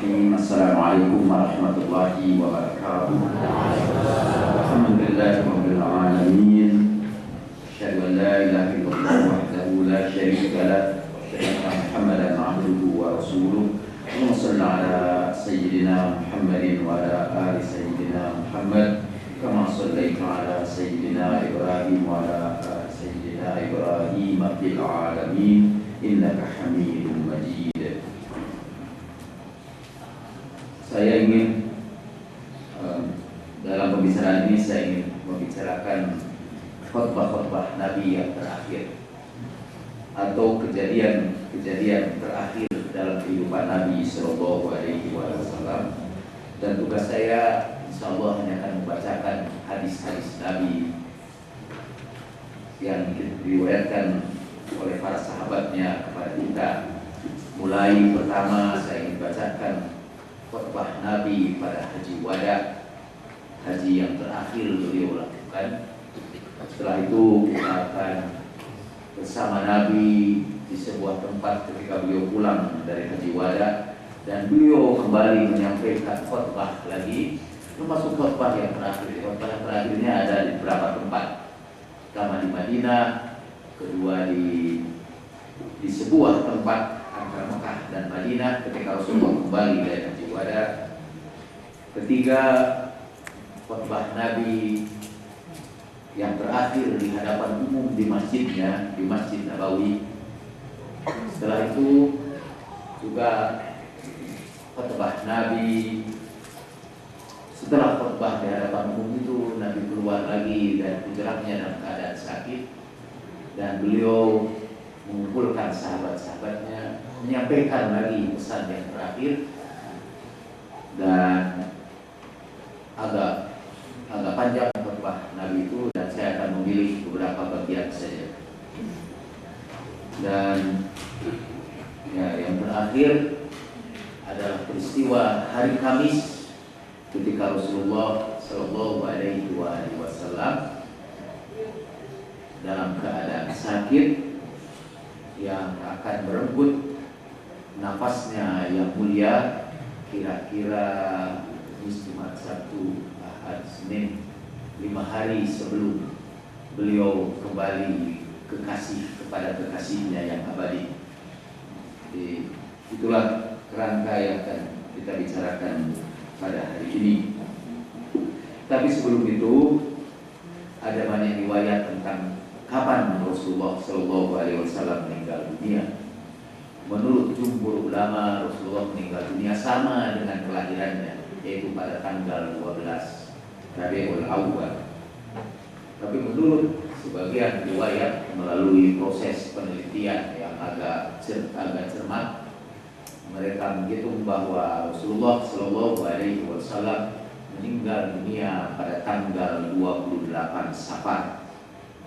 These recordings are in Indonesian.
Bismillahirrahmanirrahim. Assalamualaikum warahmatullahi wabarakatuh. Alhamdulillahirabbil alamin. Asyhadu an la ilaha illallah wahdahu la syarika lah wa asyhadu anna Muhammadan abduhu wa rasuluh. Allahumma shalli ala sayyidina Muhammadin wa ala ali sayyidina Muhammad kama shallaita ala sayyidina Ibrahim wa ala ali sayyidina Ibrahim fil alamin innaka Hamidum Majid. Saya ingin dalam pembicaraan ini saya ingin membicarakan khutbah-khutbah Nabi yang terakhir atau kejadian terakhir dalam kehidupan Nabi Sallallahu Alaihi Wasallam. Dan tugas saya insya Allah hanya akan membacakan hadis-hadis Nabi yang diriwayatkan oleh para sahabatnya kepada kita. Mulai pertama saya ingin bacakan khutbah Nabi pada haji wada, haji yang terakhir beliau lakukan. Setelah itu kita akan bersama Nabi di sebuah tempat ketika beliau pulang dari haji wada, dan beliau kembali menyampaikan khutbah lagi, termasuk khutbah yang terakhir. Khutbah yang terakhirnya ada di beberapa tempat. Pertama di Madinah, kedua di sebuah tempat antara Mekah dan Madinah ketika Rasulullah kembali dari haji wada. Ketiga, khutbah Nabi yang terakhir di hadapan umum di masjidnya, di Masjid Nabawi. Setelah itu juga khutbah Nabi. Setelah khutbah di hadapan umum itu, Nabi keluar lagi dari hujrahnya dalam keadaan sakit, dan beliau mengumpulkan sahabat-sahabatnya, menyampaikan lagi pesan yang terakhir. Dan agak panjang khutbah Nabi itu, dan saya akan memilih beberapa bagian saja. Dan yang terakhir adalah peristiwa hari Kamis ketika Rasulullah Shallallahu Alaihi Wasallam dalam keadaan sakit yang akan berebut nafasnya yang mulia. Kira-kira Jumat, Sabtu, Ahad, Senin, 5 hari sebelum beliau kembali kepada kekasihnya yang abadi. Jadi, itulah kerangka yang akan kita bicarakan pada hari ini. Tapi sebelum itu ada banyak riwayat tentang kapan Rasulullah Shallallahu Alaihi Wasallam meninggal dunia. Menurut jumhur ulama, Rasulullah meninggal dunia sama dengan kelahirannya, yaitu pada tanggal 12 Rabiul Awwal. Tapi menurut sebagian riwayat melalui proses penelitian yang agak cermat, mereka menghitung bahwa Rasulullah Shallallahu Alaihi Wasallam meninggal dunia pada tanggal 28 Safar,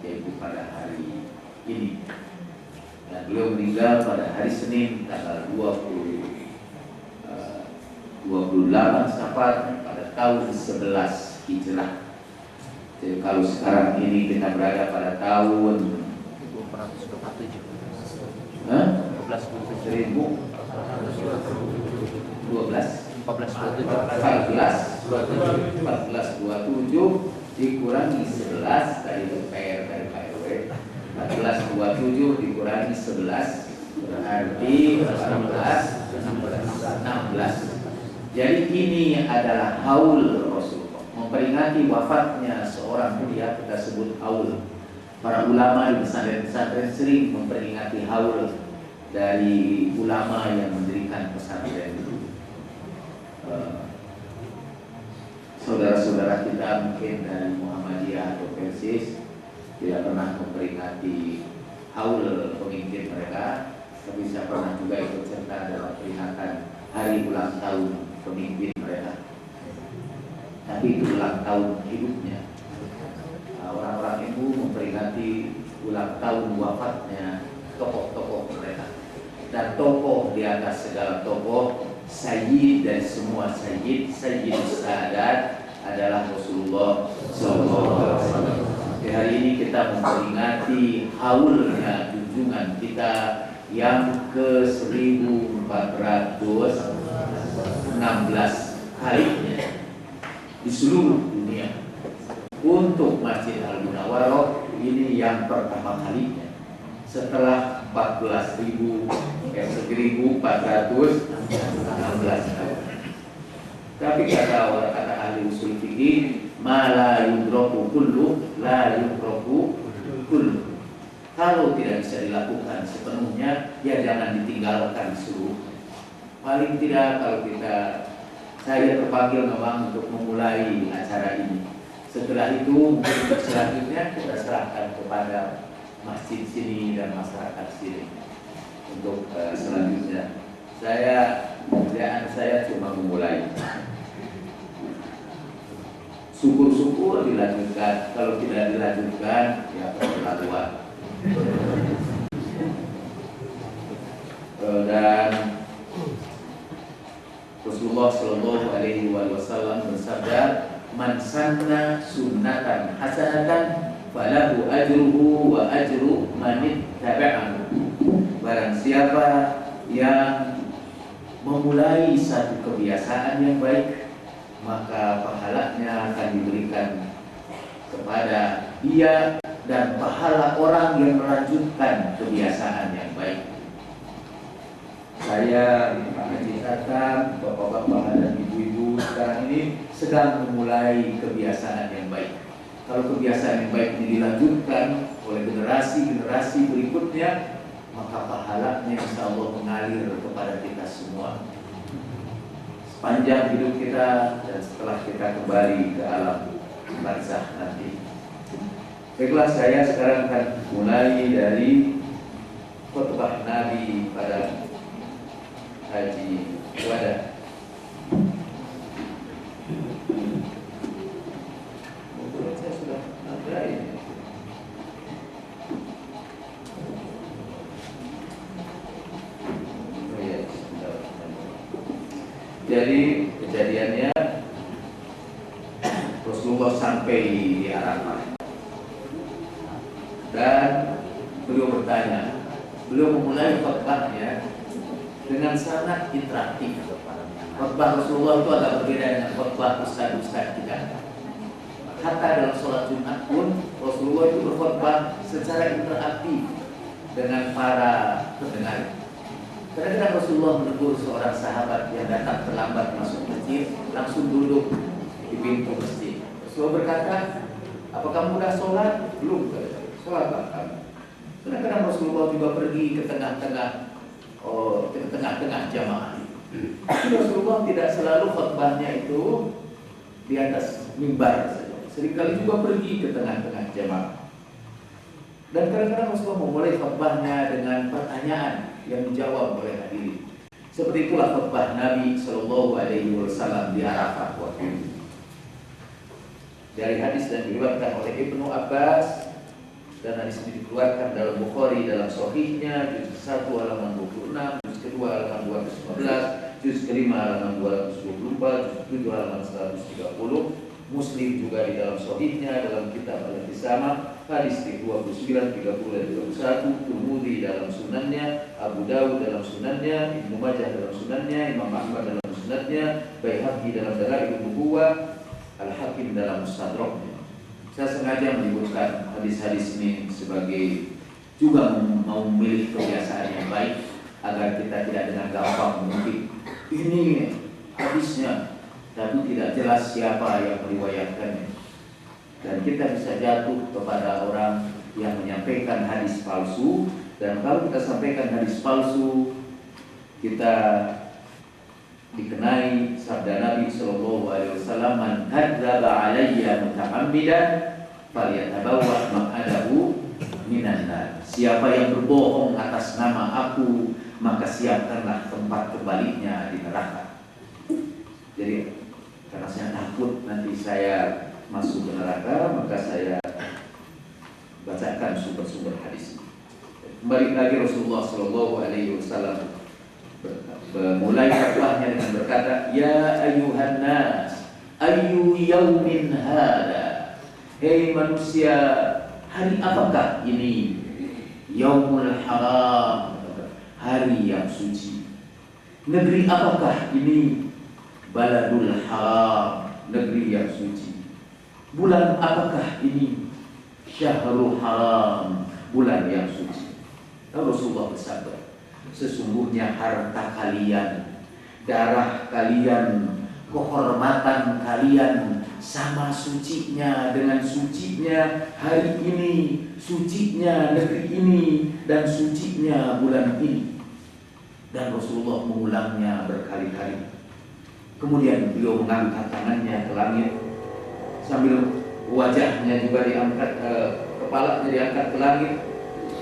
yaitu pada hari ini. Dan beliau meninggal pada hari Senin tanggal 28 Safar pada tahun 11 Hijrah. Jadi kalau sekarang ini kita berada pada tahun 1427. 1427 dikurangi 11 dari PR dari KRW. 1427 dikurangi 11 berarti 16. Jadi ini adalah haul Rasulullah, memperingati wafatnya seorang mulia, kita sebut haul. Para ulama di pesantren sering memperingati haul dari ulama yang mendirikan pesantren itu. Saudara-saudara kita mungkin dari Muhammadiyah atau Persis tidak pernah memperingati haul pemimpin mereka, tapi saya pernah juga ikut serta dalam peringatan hari ulang tahun pemimpin mereka. Tapi itu ulang tahun hidupnya. Orang-orang itu memperingati ulang tahun wafatnya tokoh-tokoh mereka. Dan tokoh di atas segala tokoh, sayyid dari semua sayyid Sadat adalah Rasulullah SAW. Di hari ini kita memperingati haulnya junjungan kita yang ke 1400 16 kalinya di seluruh dunia. Untuk Masjid Al-Munawwarah ini yang pertama kalinya setelah 14.416 tahun. Tapi kata ahli usul fikih, ma la yudraku kullu la yudraku kullu. Kalau tidak bisa dilakukan sepenuhnya, ya jangan ditinggalkan seluruh. Paling tidak kalau saya terpanggil memang untuk memulai acara ini. Setelah itu mungkin selanjutnya kita serahkan kepada masjid sini dan masyarakat sini untuk selanjutnya. Kerjaan saya cuma memulai. Syukur-syukur dilanjutkan. Kalau tidak dilanjutkan, ya keterlaluan. Dan Rasulullah Shallallahu Alaihi Wasallam bersabda, "Man sanna sunnatan hasanatan, falahu ajruhu wa ajru man ittaba'ahu." Barang siapa yang memulai satu kebiasaan yang baik, maka pahalanya akan diberikan kepada dia dan pahala orang yang melanjutkan kebiasaan yang baik. Saya, Pak Haji Satam, bapak-bapak dan ibu-ibu sekarang ini sedang memulai kebiasaan yang baik. Kalau kebiasaan yang baik ini dilanjutkan oleh generasi-generasi berikutnya, maka pahalanya insya Allah mengalir kepada kita semua sepanjang hidup kita dan setelah kita kembali ke alam barzakh nanti. Baiklah, saya sekarang akan mulai dari khutbah Nabi pada Haji Wada. Saya sudah ada ini. Oh ya, jadi kejadiannya Rasulullah sampai di Arafah. Dan beliau bertanya, beliau memulai khutbahnya dengan sangat interaktif. Khutbah Rasulullah itu agak berbeda dengan khutbah ustaz-ustaz kita. Hatta dalam sholat Jumat pun Rasulullah itu berkhutbah secara interaktif dengan para pendengar. Kadang-kadang Rasulullah menegur seorang sahabat yang datang terlambat masuk masjid, langsung duduk di pintu masjid. Rasulullah berkata, "Apa kamu sudah sholat?" "Belum." "Sholat kamu." Kadang-kadang Rasulullah juga pergi ke tengah-tengah jamaah. Rasulullah tidak selalu khutbahnya itu di atas mimbar saja. Seringkali juga pergi ke tengah-tengah jamaah. Dan kadang-kadang Rasulullah memulai khutbahnya dengan pertanyaan yang dijawab oleh hadirin. Seperti itulah khutbah Nabi Shallallahu Alaihi Wasallam di Arafah waktu itu. Dari hadis dan diriwayatkan oleh Ibnu Abbas, dan hadis ini dikeluarkan dalam Bukhari dalam Sahihnya, juz 1 halaman 26, juz kedua halaman 215, juz kelima halaman 224, juz 7 halaman 130, Muslim juga di dalam Sahihnya dalam kitab Al-Ihtisama hadis 29, 30 dan 31, Tirmidzi dalam sunannya, Abu Dawud dalam sunannya, Ibnu Majah dalam sunannya, Imam Ahmad dalam sunannya, Baihaqi dalam Dalailun Nubuwah, Al-Hakim dalam Mustadraknya. Saya sengaja menyebutkan hadis-hadis ini sebagai juga mau memilih kebiasaan yang baik agar kita tidak dengan gampang mengutip ini hadisnya, tapi tidak jelas siapa yang meriwayatkannya, dan kita bisa jatuh kepada orang yang menyampaikan hadis palsu. Dan kalau kita sampaikan hadis palsu, kita dikenai sabda Nabi Shallallahu Alaihi Wasallam, "Man kadzdzaba alayya muta'ammidan falyatabawwa maq'adahu minan nar." Siapa yang berbohong atas nama aku, maka siapkanlah tempat kembalinya di neraka. Jadi karena saya takut nanti saya masuk ke neraka, maka saya bacakan sumber-sumber hadis. Kembali lagi Rasulullah Shallallahu Alaihi Wasallam mulai khutbahnya dengan berkata, "Ya ayyuhan nas, ayyu yaumin hada." Hei manusia, hari apakah ini? Yaumul haram, hari yang suci. Negeri apakah ini? baladul haram, negeri yang suci. Bulan apakah ini? Syahrul haram, bulan yang suci. Lalu Rasulullah bersabda, sesungguhnya harta kalian, darah kalian, kehormatan kalian sama sucinya dengan sucinya hari ini, sucinya negeri ini, dan sucinya bulan ini. Dan Rasulullah mengulangnya berkali-kali. Kemudian beliau mengangkat tangannya ke langit sambil wajahnya juga diangkat, kepalanya diangkat ke langit,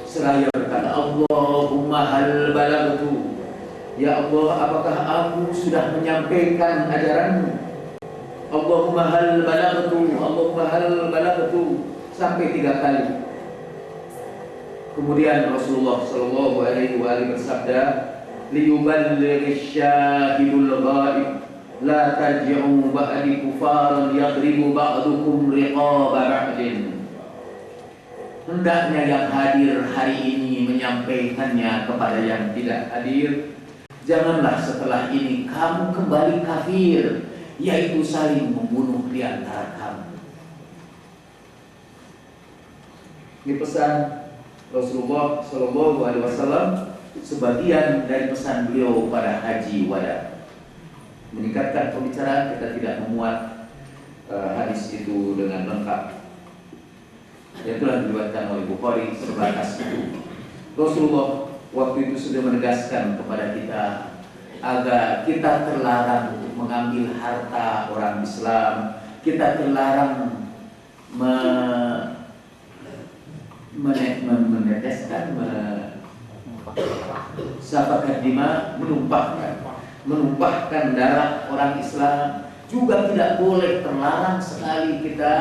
seraya berkata, Allahumma hal balagtu. Ya Allah, apakah aku sudah menyampaikan ajaranmu? Allahumma hal balagtu, Allahumma hal balagtu, sampai 3 kali. Kemudian Rasulullah sallallahu alaihi wasallam bersabda, liyuballighish syahidul ghaib, la tarji'u ba'di kufaran yadribu ba'dukum riqaba ba'din. Hendaknya yang hadir hari ini menyampaikannya kepada yang tidak hadir. Janganlah setelah ini kamu kembali kafir, yaitu saling membunuh di antara kamu. Ini pesan Rasulullah sallallahu alaihi wasallam, sebagian dari pesan beliau pada haji wada. Meningkatkan pembicaraan, kita tidak memuat hadis itu dengan lengkap. Yang telah diriwayatkan oleh Bukhari sebatas itu. Rasulullah waktu itu sudah menegaskan kepada kita agar kita terlarang untuk mengambil harta orang Islam. Kita terlarang meneteskan, safakat dima, menumpahkan darah orang Islam. Juga tidak boleh, terlarang sekali kita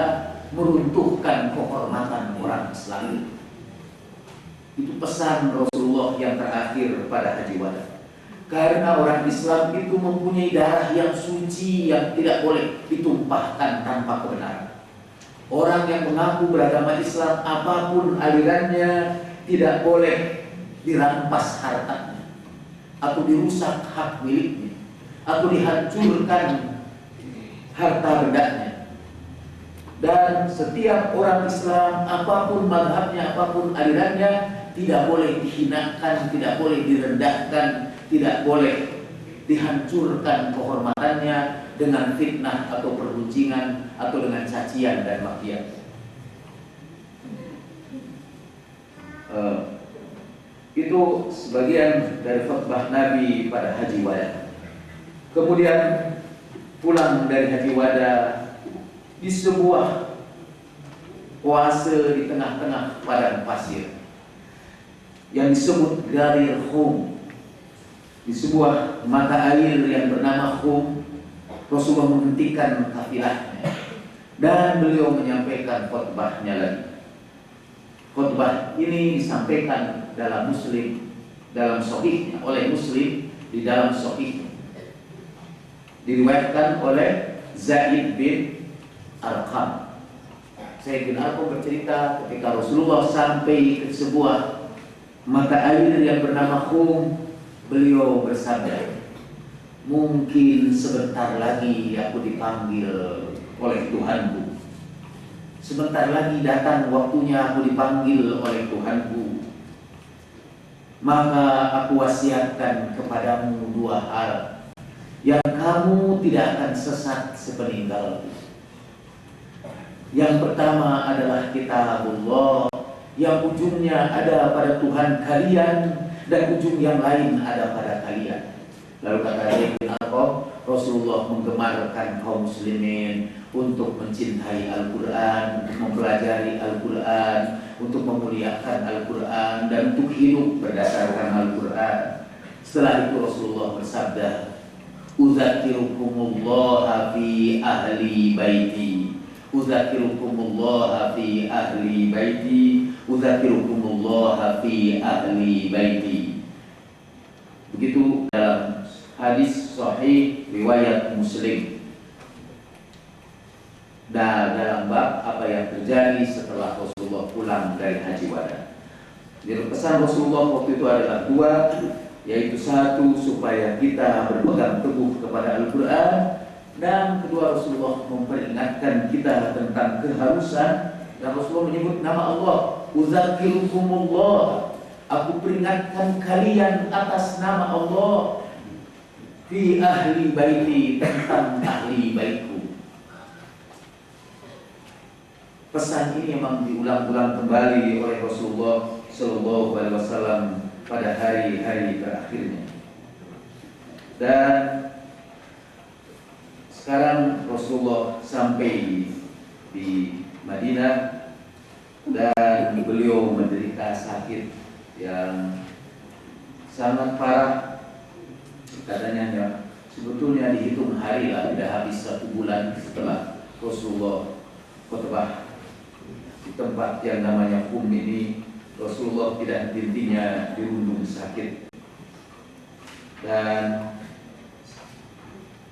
meruntuhkan kehormatan orang Islam. Itu pesan Rasulullah yang terakhir pada haji wada. Karena orang Islam itu mempunyai darah yang suci yang tidak boleh ditumpahkan tanpa kebenaran. Orang yang mengaku beragama Islam apapun alirannya tidak boleh dirampas hartanya, atau dirusak hak miliknya, atau dihancurkan harta bendanya. Dan setiap orang Islam apapun mazhabnya, apapun alirannya, tidak boleh dihinakan, tidak boleh direndahkan, tidak boleh dihancurkan kehormatannya dengan fitnah atau perguncingan atau dengan cacian dan makian. Itu sebagian dari khutbah Nabi pada haji wada. Kemudian pulang dari haji wada di sebuah oase di tengah-tengah padang pasir yang disebut Ghadir Khum. Di sebuah mata air yang bernama Khum, Rasulullah menghentikan kafilahnya dan beliau menyampaikan khutbahnya lagi. Khutbah ini disampaikan dalam Muslim, dalam Sahihnya, oleh Muslim di dalam Sahihnya. Diriwayatkan oleh Zaid bin Arqam. Zaid bin Arqam bercerita ketika Rasulullah sampai ke sebuah mata air yang bernama Khum, beliau bersabda, mungkin sebentar lagi aku dipanggil oleh Tuhanku. Sebentar lagi datang waktunya aku dipanggil oleh Tuhanku. Maka aku wasiatkan kepadamu 2 hal yang kamu tidak akan sesat sepeninggalku. Yang pertama adalah kitabullah, yang ujungnya ada pada Tuhan kalian dan ujung yang lain ada pada kalian. Lalu kata Ibn Arqam, Rasulullah menggemarkan kaum muslimin untuk mencintai Al-Quran, untuk mempelajari Al-Quran, untuk memuliakan Al-Quran, dan untuk hidup berdasarkan Al-Quran. Setelah itu Rasulullah bersabda, Udzakirukumullah fi ahli baiti, Udzakirukumullah fi ahli baiti, Udzakirukumullah fi ahli baiti. Begitu dalam hadis sahih riwayat Muslim. Dan dalam bab apa yang terjadi setelah Rasulullah pulang dari haji wada. Jadi pesan Rasulullah waktu itu adalah 2, yaitu 1, supaya kita berpegang teguh kepada Al-Quran, Dan kedua, Rasulullah memperingatkan kita tentang keharusan, dan Rasulullah menyebut nama Allah, Uzakirukumullah, aku peringatkan kalian atas nama Allah, fi ahli baiti, tentang ahli baitku. Pesan ini memang diulang-ulang kembali oleh Rasulullah Shallallahu Alaihi Wasallam pada hari-hari terakhirnya. Dan sekarang Rasulullah sampai di Madinah dan beliau menderita sakit yang sangat parah. Katanya sebetulnya dihitung hari lah, tidak habis 1 bulan setelah Rasulullah khutbah di tempat yang namanya Qum ini. Rasulullah tidak henti-hentinya dirundung sakit. Dan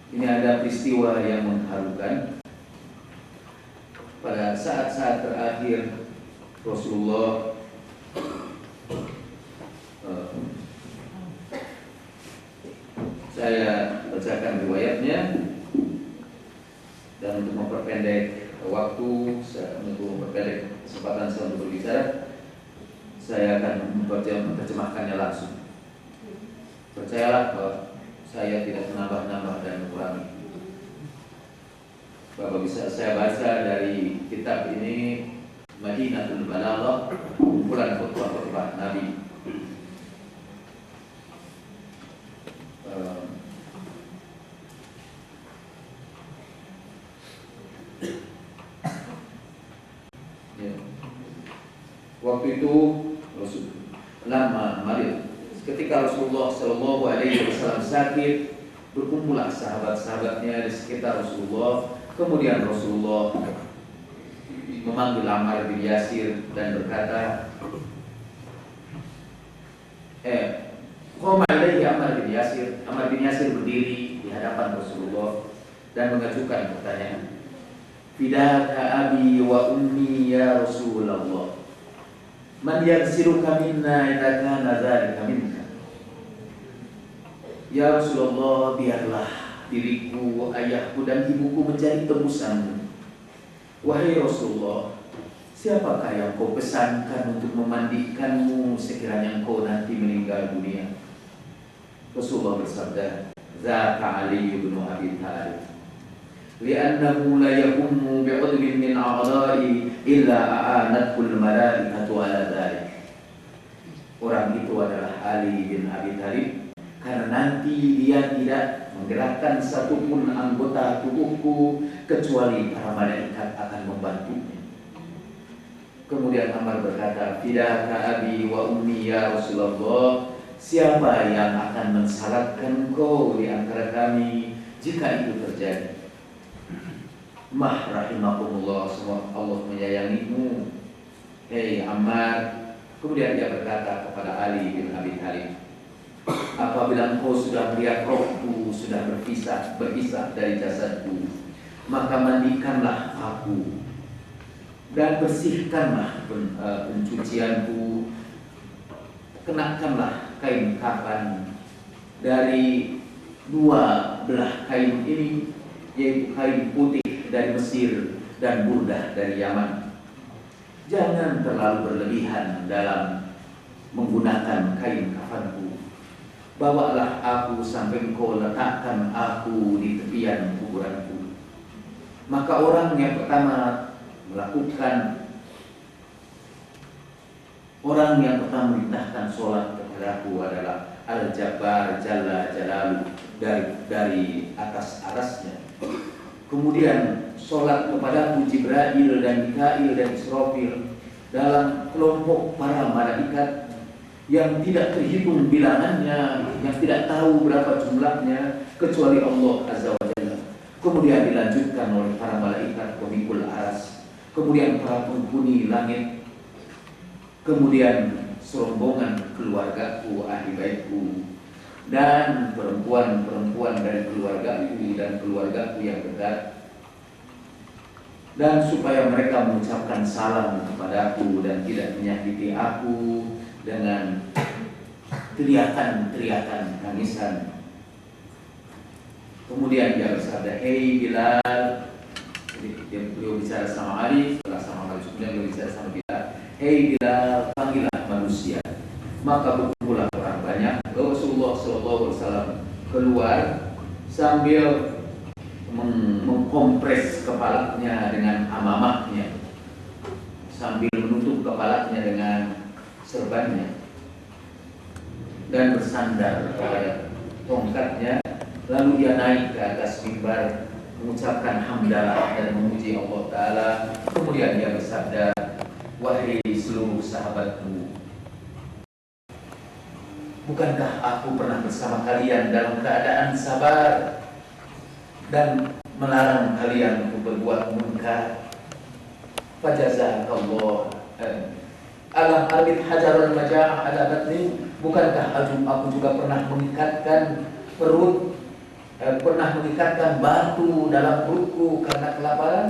ini ada peristiwa yang mengharukan. Pada saat-saat terakhir Rasulullah saya bacakan riwayatnya, dan untuk memperpendek waktu, untuk memperpendek kesempatan saya untuk berbicara, saya akan menerjemahkannya langsung. Percayalah bahwa saya tidak menambah-nambah dan mengurangi. Bapak bisa saya baca dari kitab ini, Madinatul Balaghah, kumpulan khutbah-khutbah Nabi. Waktu itu lama marid, ketika Rasulullah Shallallahu Alaihi Wasallam sakit, berkumpullah sahabat-sahabatnya di sekitar Rasulullah. Kemudian Rasulullah memanggil Ammar bin Yasir dan berkata, Qoma ilaihi Ammar bin Yasir. Ammar bin Yasir berdiri di hadapan Rasulullah dan mengajukan pertanyaan, Fidaka abi wa ummi ya Rasulullah, man yaghsiruka minna idza kana dzalika minka. Ya Rasulullah, biarlah diriku, ayahku dan ibuku menjadi tebusanmu. Wahai Rasulullah, siapakah yang kau pesankan untuk memandikanmu sekiranya engkau nanti meninggal dunia? Rasulullah bersabda, Zaka Ali bin Abi Thalib, li'annahu la yahummu bi'udwin min a'dha'i illa a'anatul malaikatu ala dhalik. Orang itu adalah Ali bin Abi Thalib, karena nanti dia tidak menggerakkan satupun anggota tubuhku kecuali para malaikat akan membantunya. Kemudian Ammar berkata, Fidaka abi wa ummi ya Rasulullah, siapa yang akan mensalatkan kau di antara kami jika itu terjadi? Mah rahimakumullah, semua Allah menyayangimu, hei Ammar. Kemudian dia berkata kepada Ali bin Abi Thalib, apabila engkau sudah melihat rohku sudah berpisah dari jasadku, maka mandikanlah aku dan bersihkanlah pencucianku. Kenakanlah kain kafan dari 2 belah kain ini, yaitu kain putih dari Mesir dan burdah dari Yaman. Jangan terlalu berlebihan dalam menggunakan kain kafanku. Bawalah aku sampai engkau letakkan aku di tepian kuburanku. Maka orang yang pertama merintahkan sholat kepadaku adalah Al-Jabbar Jalla Jalalu, dari atas arasnya. Kemudian sholat kepadaku Jibril dan Mikail dan Israfil dalam kelompok para malaikat yang tidak terhitung bilangannya, yang tidak tahu berapa jumlahnya kecuali Allah Azza wa Jalla. Kemudian dilanjutkan oleh para malaikat pemikul aras, kemudian para penghuni langit, kemudian serombongan keluargaku, ahli baitku, dan perempuan-perempuan dari keluargaku dan keluargaku yang dekat, dan supaya mereka mengucapkan salam kepadaku dan tidak menyakiti aku dengan teriakan-teriakan tangisan. Kemudian dia bersabda, "Hei Bilal." Jadi beliau bicara sama Ali, setelah sama Ali kemudian beliau bicara sama Bilal, "Hei Bilal, panggillah manusia." Maka berkumpulah orang banyak. Rasulullah SAW keluar sambil mengkompres kepalanya dengan amamahnya, sambil menutup kepalanya dengan serbannya, dan bersandar kepada tongkatnya. Lalu dia naik ke atas mimbar, mengucapkan hamdalah dan memuji Allah Ta'ala. Kemudian dia bersabda, "Wahai seluruh sahabatku, bukankah aku pernah bersama kalian dalam keadaan sabar dan melarang kalian untuk berbuat munkar? Fajazakallah alam arbit hajarul majah ala batni." Bukankah aku juga pernah mengikatkan perut, pernah mengikatkan batu dalam perutku karena kelaparan?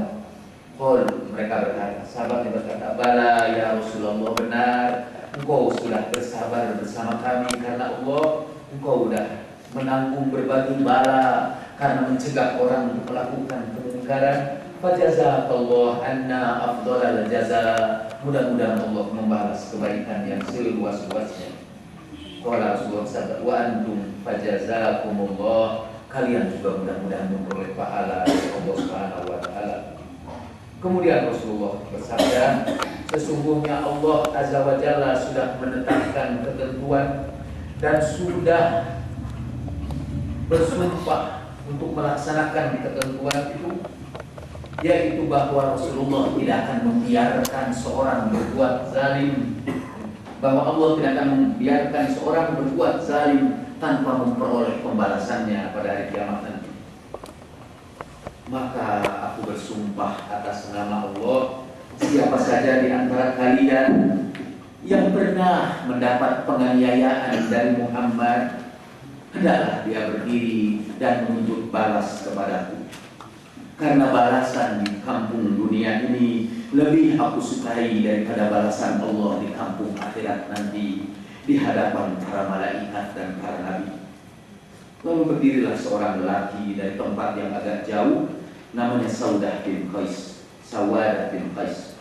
Mereka berkata, sahabatnya berkata, "Bala ya Rasulullah, benar. Engkau sudah bersabar bersama kami karena Allah. Engkau sudah menanggung berbagai bala karena mencegah orang untuk melakukan kemungkaran. Fajazakallah anna afdhalal jaza." Mudah-mudahan Allah membalas kebaikan yang seluas-luasnya. Qala Rasulullah SAW, "Wa antum fajazakumullah." Kalian juga mudah-mudahan memperoleh pahala dari Allah Subhanahu wa Ta'ala. Kemudian Rasulullah bersabda, "Sesungguhnya Allah Azza wa Jalla sudah menetapkan ketentuan dan sudah bersumpah untuk melaksanakan ketentuan itu, yaitu bahwa Rasulullah tidak akan membiarkan seorang berbuat zalim, bahwa Allah tidak akan membiarkan seorang berbuat zalim tanpa memperoleh pembalasannya pada hari kiamat nanti. Maka aku bersumpah atas nama Allah, siapa saja di antara kalian yang pernah mendapat penganiayaan dari Muhammad, hendaklah dia berdiri dan menuntut balas kepadaku. Karena balasan di kampung dunia ini lebih aku sukai daripada balasan Allah di kampung akhirat nanti di hadapan para malaikat dan para nabi. Lalu berdirilah seorang lelaki dari tempat yang agak jauh, namanya Sawadah bin Qais.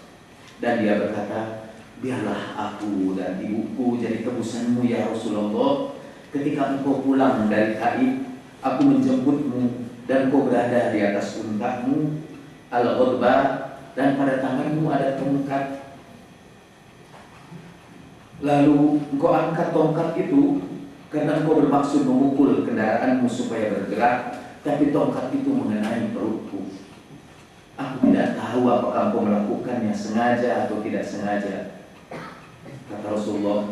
Dan dia berkata, "Biarlah aku dan ibuku jadi tebusanmu ya Rasulullah. Ketika engkau pulang dari Taif, aku menjemputmu dan kau berada di atas untamu al-ghadbah, dan pada tanganmu ada tongkat. Lalu engkau angkat tongkat itu karena engkau bermaksud memukul kendaraanmu supaya bergerak, tapi tongkat itu mengenai perutku. Aku tidak tahu apakah engkau melakukannya sengaja atau tidak sengaja." Kata Rasulullah,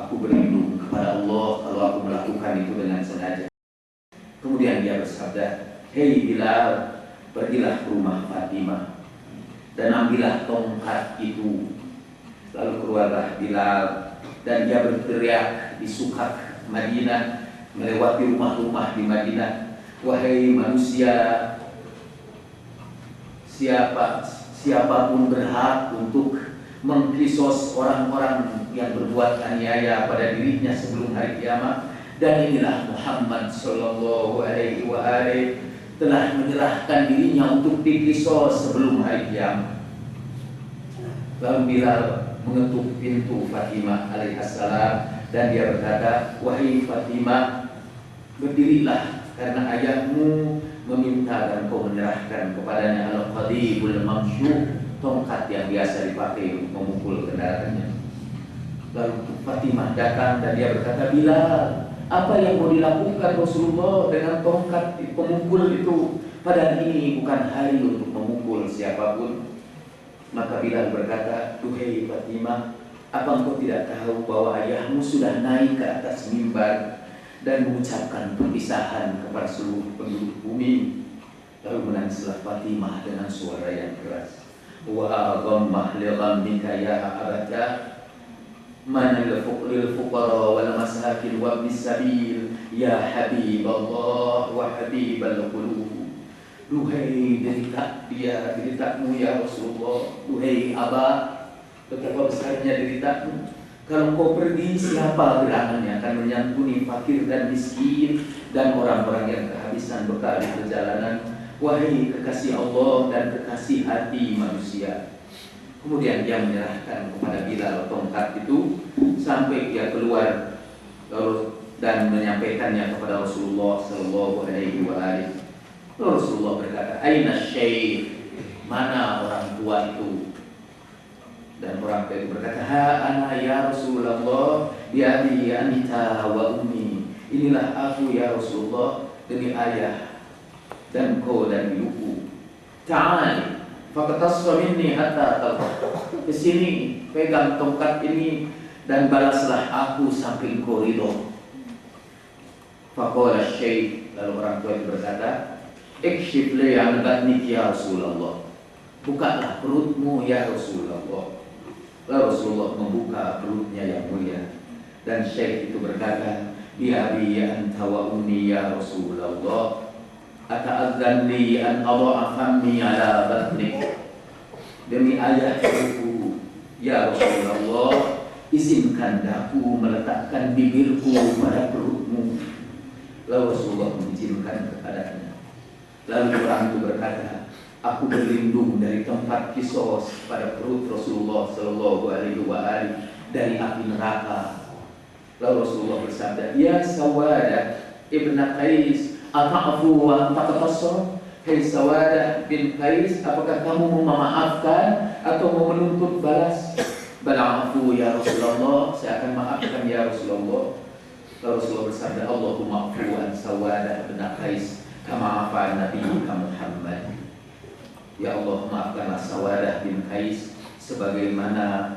"Aku berlindung kepada Allah kalau aku melakukan itu dengan sengaja." Kemudian dia bersabda, "Hei Bilal, pergilah ke rumah Fatimah dan ambillah tongkat itu." Lalu keluarlah Bilal dan dia berteriak di Sukak Madinah, melewati rumah-rumah di Madinah, "Wahai manusia, siapapun berhak untuk mengkisos orang-orang yang berbuat aniaya pada dirinya sebelum hari kiamat. Dan inilah Muhammad Sallallahu Alaihi Wasallam telah menyerahkan dirinya untuk dikisos sebelum hari kiamat." Lalu Bilal mengetuk pintu Fatimah alaihissalam dan dia berkata, "Wahai Fatimah, berdirilah karena ayahmu meminta dan kau menyerahkan kepadanya al-qadibul mamsyuh, tongkat yang biasa dipakai untuk memukul kendaraannya." Lalu Fatimah datang dan dia berkata, "Bilal, apa yang mau dilakukan Rasulullah dengan tongkat pemukul itu? Padahal ini bukan hari untuk memukul siapapun." Maka Bilal berkata, "Duhai Fatimah, apa engkau tidak tahu bahwa ayahmu sudah naik ke atas mimbar dan mengucapkan perpisahan kepada seluruh penduduk bumi?" Lalu menangislah Fatimah dengan suara yang keras, "Wa ghammah li ghammika ya abada, man lil fuqara wal masakin wa bis sabil ya habiballah wa habibal qulub." Duhai deritamu ya Rasulullah, duhai Abah, betapa besarnya deritamu. Kalau kau pergi, siapa gerangan yang akan menyantuni fakir dan miskin dan orang-orang yang kehabisan? habisan bekal di perjalanan, wahai kekasih Allah dan kekasih hati manusia. Kemudian dia menyerahkan kepada Bilal tongkat itu sampai dia keluar lalu dan menyampaikannya kepada Rasulullah Sallallahu Alaihi Wasallam. Rasulullah berkata, "Aina syekh?" Mana orang tua itu? Dan orang tua itu berkata, "Ha ana ya Rasulullah, bi abi anta wa ummi." Inilah aku ya Rasulullah, demi ayah dan kau dan ibuku. Ta'al faqtasfa minni hatta talqa. Kesini pegang tongkat ini dan balaslah aku sampai kau ridho. Faqala syekh, lalu orang tua itu berkata, "Ikshif li an batnik ya Rasulullah." Bukalah perutmu ya Rasulullah. Lalu Rasulullah membuka perutnya yang mulia. Dan syekh itu berkata, "Bi abi anta wa ummi ya Rasulullah, ata'adzan li an adha'a fammi ala batnik." Demi ayah ibuku ya Rasulullah, izinkan aku meletakkan bibirku pada perutmu. Lalu Rasulullah mengizinkan kepadanya. Lalu orang itu berkata, "Aku berlindung dari tempat kisos pada perut Rasulullah Sallallahu Alaihi Wasallam dari api neraka." Lalu Rasulullah bersabda, "Ya Sawadah ibn Qais, ata'fu wa taqtassar?" Hai Sawadah bin Qais, apakah kamu mau memaafkan atau mau menuntut balas? "Bal'afu ya Rasulullah, saya akan maafkan ya Rasulullah." Lalu Rasulullah bersabda, "Allahumma afu an Sawadah bin Qais kama afa Nabi Muhammad." Ya Allah, maafkanlah Sawadah bin Qais sebagaimana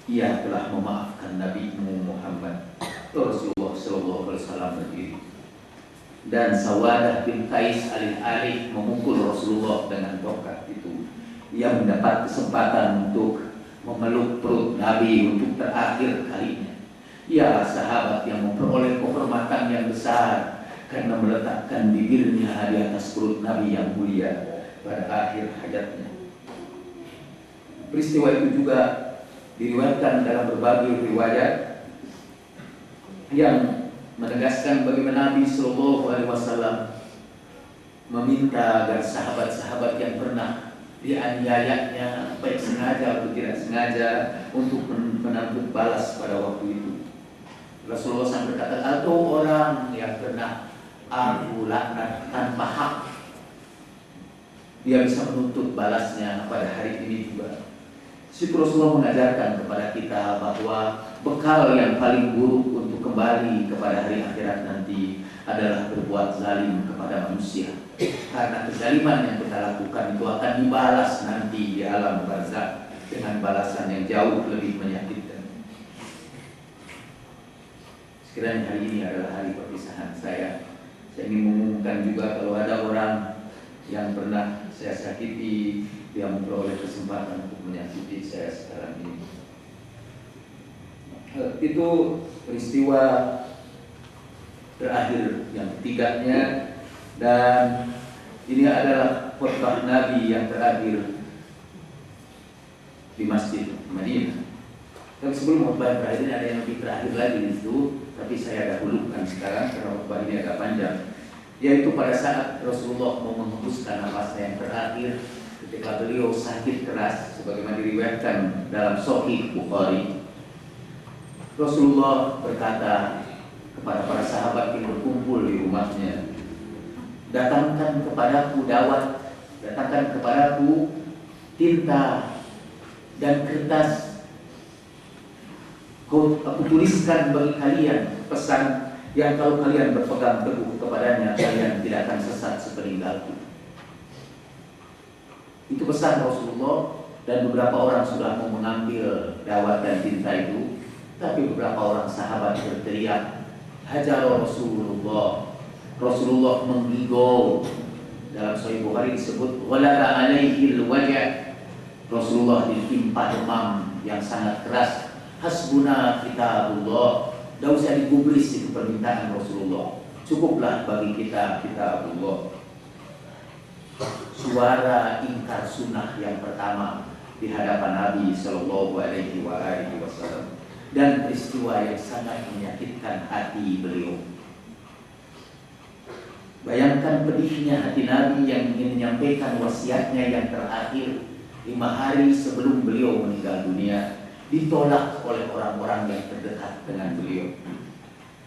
ia telah memaafkan Nabi-Mu Muhammad. Rasulullah Sallallahu Alaihi Wasallam berdiri dan Sawadah bin Qais alih-alih memukul Rasulullah dengan tongkat itu, ia mendapat kesempatan untuk memeluk perut Nabi untuk terakhir kalinya. Ia sahabat yang memperoleh kehormatan yang besar karena meletakkan bibirnya di atas perut Nabi yang mulia pada akhir hayatnya. Peristiwa itu juga diriwayatkan dalam berbagai riwayat yang menegaskan bagaimana Nabi Sallallahu Alaihi Wasallam meminta agar sahabat-sahabat yang pernah dianiayanya, baik sengaja atau tidak sengaja, untuk menuntut balas pada waktu itu. Rasulullah SAW berkata, "Atau orang yang pernah aku laknat tanpa hak, dia bisa menuntut balasnya pada hari ini juga." Situ Rasulullah mengajarkan kepada kita bahwa bekal yang paling buruk untuk kembali kepada hari akhirat nanti adalah berbuat zalim kepada manusia. Karena kezaliman yang kita lakukan itu akan dibalas nanti di alam barzakh dengan balasan yang jauh lebih menyakitkan. Sekiranya hari ini adalah hari perpisahan saya ingin mengumumkan juga kalau ada orang yang pernah saya sakiti, dia memperoleh kesempatan untuk menyakiti saya sekarang ini. Itu peristiwa terakhir yang ketiganya, dan ini adalah khutbah Nabi yang terakhir di Masjid Madinah. Tapi sebelum khutbah terakhir ini ada yang lebih terakhir lagi di situ, tapi saya dahulukan sekarang karena khutbah ini agak panjang. Yaitu pada saat Rasulullah mau menghembuskan nafasnya yang terakhir ketika beliau sakit keras, sebagaimana diriwayatkan dalam Sahih Bukhari. Rasulullah berkata kepada para sahabat yang berkumpul di rumahnya, "Datangkan kepadaku dawat, datangkan kepadaku tinta dan kertas. Aku tuliskan bagi kalian pesan yang kalau kalian berpegang teguh kepadanya, kalian tidak akan sesat sepeninggalku." Itu pesan Rasulullah, dan beberapa orang sudah mau mengambil dawat dan tinta itu, tapi beberapa orang sahabat berteriak, "Hajar Rasulullah." Rasulullah menggigau. Dalam Sahih Bukhari disebut walada alaihil wajah. Rasulullah ditimpa demam yang sangat keras. Hasbuna kitabullah. Tidak usah digubris itu permintaan Rasulullah. Cukuplah bagi kita kitabullah. Suara ingkar sunnah yang pertama di hadapan Nabi Sallallahu Alaihi Wasallam, dan peristiwa yang sangat menyakitkan hati beliau. Bayangkan pedihnya hati Nabi yang ingin menyampaikan wasiatnya yang terakhir 5 hari sebelum beliau meninggal dunia, ditolak oleh orang-orang yang terdekat dengan beliau.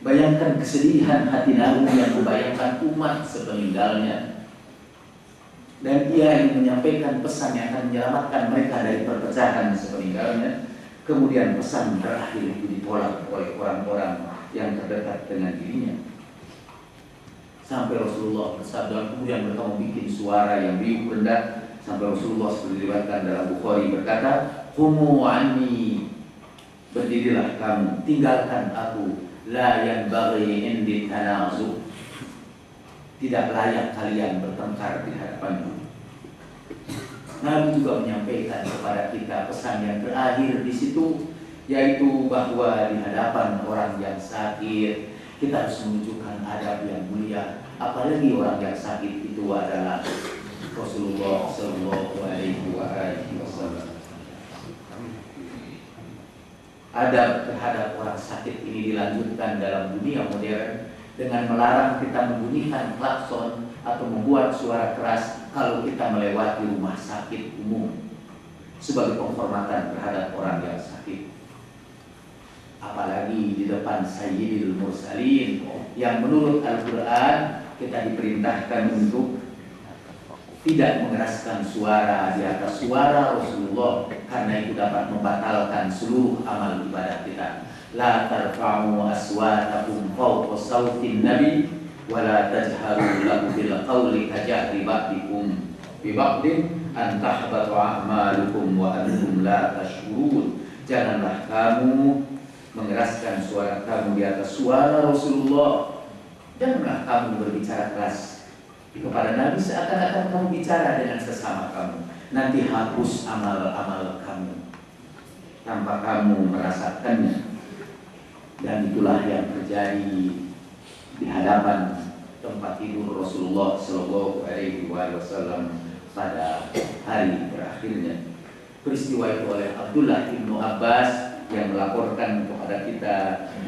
Bayangkan kesedihan hati Nabi yang membayangkan umat sepeninggalnya, dan ia ingin menyampaikan pesan yang akan menyelamatkan mereka dari perpecahan sepeninggalnya. Kemudian pesan terakhir itu ditolak oleh orang-orang yang terdekat dengan dirinya. Sampai Rasulullah bersabda, kemudian mereka membuat suara yang riuh rendah, sampai Rasulullah seperti diriwayatkan dalam Bukhari berkata, "Qumu anni, berdirilah kamu, tinggalkan aku, la yanbaghi indi tanazu, tidak layak kalian bertengkar di hadapanku." Nabi juga menyampaikan kepada kita pesan yang terakhir di situ, yaitu bahwa di hadapan orang yang sakit kita harus menunjukkan adab yang mulia, apalagi orang yang sakit itu adalah Rasulullah Shallallahu Alaihi Wasallam. Adab terhadap orang sakit ini dilanjutkan dalam dunia modern dengan melarang kita membunyikan klakson atau membuat suara keras kalau kita melewati rumah sakit umum sebagai penghormatan terhadap orang yang sakit. Apalagi di depan Sayyidil Mursalin yang menurut Al-Quran kita diperintahkan untuk tidak mengeraskan suara di atas suara Rasulullah, karena itu dapat membatalkan seluruh amal ibadah kita. La tarfa'u aswatakum fawqa sautin nabi wa la tajharu lahu bil qawli kajahri ba'dikum bi ba'din an tahbatu a'malukum wa antum la tashurun. Janganlah kamu mengeraskan suara kamu di atas suara Rasulullah. Janganlah kamu berbicara keras kepada Nabi seakan-akan kamu bicara dengan sesama kamu. Nanti hapus amal-amal kamu tanpa kamu merasakannya. Dan itulah yang terjadi di hadapan tempat tidur Rasulullah Shallallahu Alaihi Wasallam pada hari terakhirnya. Peristiwa itu oleh Abdullah bin Abbas yang melaporkan kepada kita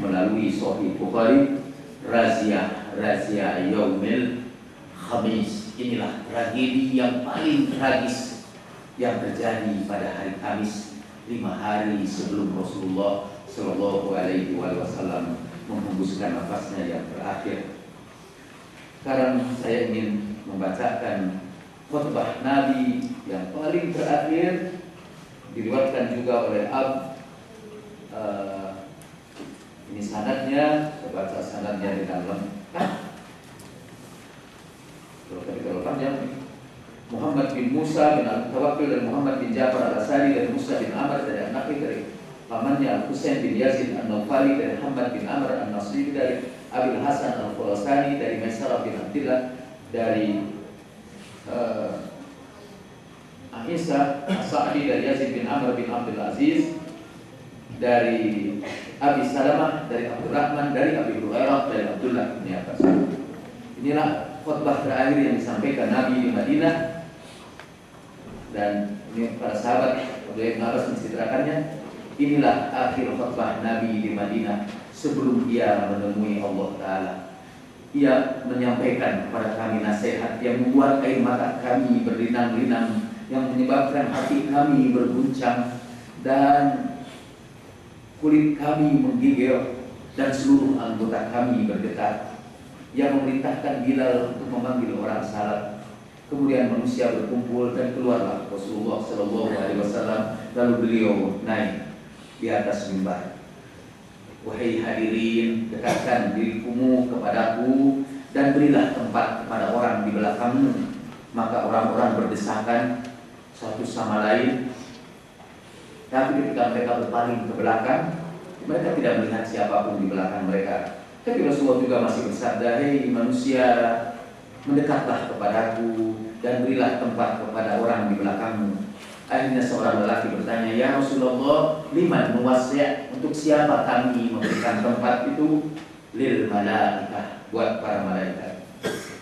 melalui Sahih Bukhari, razia yaumil Khamis. Inilah tragedi yang paling tragis yang terjadi pada hari Kamis 5 hari sebelum Rasulullah Shallallahu Alaihi Wasallam menghembuskan nafasnya yang terakhir. Sekarang saya ingin membacakan khutbah Nabi yang paling terakhir, diriwayatkan juga oleh ini sanadnya, saya baca sanadnya dengan lengkap. Kalau panjang, Muhammad bin Musa bin Al-Tawakkil dan Muhammad bin Ja'far Al-Asadi dan Musa bin Amr dari anaknya dari pamannya Al-Husain bin Yazid An-Nawfali dari Muhammad bin Amr An-Nasri dari Abil Hasan Al-Khurasani dari Maisarah bin Abdillah dari Aisyah As-Sa'di dari Yazid bin Amr bin Abdul Aziz dari Abi Salamah dari Abdurrahman dari Abi Hurairah dari Abdullah bin Abbas. Inilah khutbah terakhir yang disampaikan Nabi di Madinah, dan ini para sahabat Abdullah bin Abbas menceritakannya. Inilah akhir khutbah Nabi di Madinah sebelum ia menemui Allah Ta'ala. Ia menyampaikan kepada kami nasihat yang membuat air mata kami berlinang-linang, yang menyebabkan hati kami berguncang dan kulit kami menggigil dan seluruh anggota kami bergetar. Yang memerintahkan Bilal untuk memanggil orang salat. Kemudian manusia berkumpul dan keluarlah Rasulullah Shallallahu Alaihi Wasallam. Lalu beliau naik di atas mimbar. Wahai hadirin, dekatkan dirimu kepadaku dan berilah tempat kepada orang di belakangmu. Maka orang-orang berdesakan satu sama lain. Tapi ketika mereka berpaling ke belakang, mereka tidak melihat siapapun di belakang mereka. Tapi Rasulullah juga masih bersabda, hei manusia, mendekatlah kepadaku dan berilah tempat kepada orang di belakangmu. Akhirnya seorang lelaki bertanya, ya Rasulullah, liman nuwasi', untuk siapa kami memberikan tempat itu? Lil malaikah, buat para malaikat.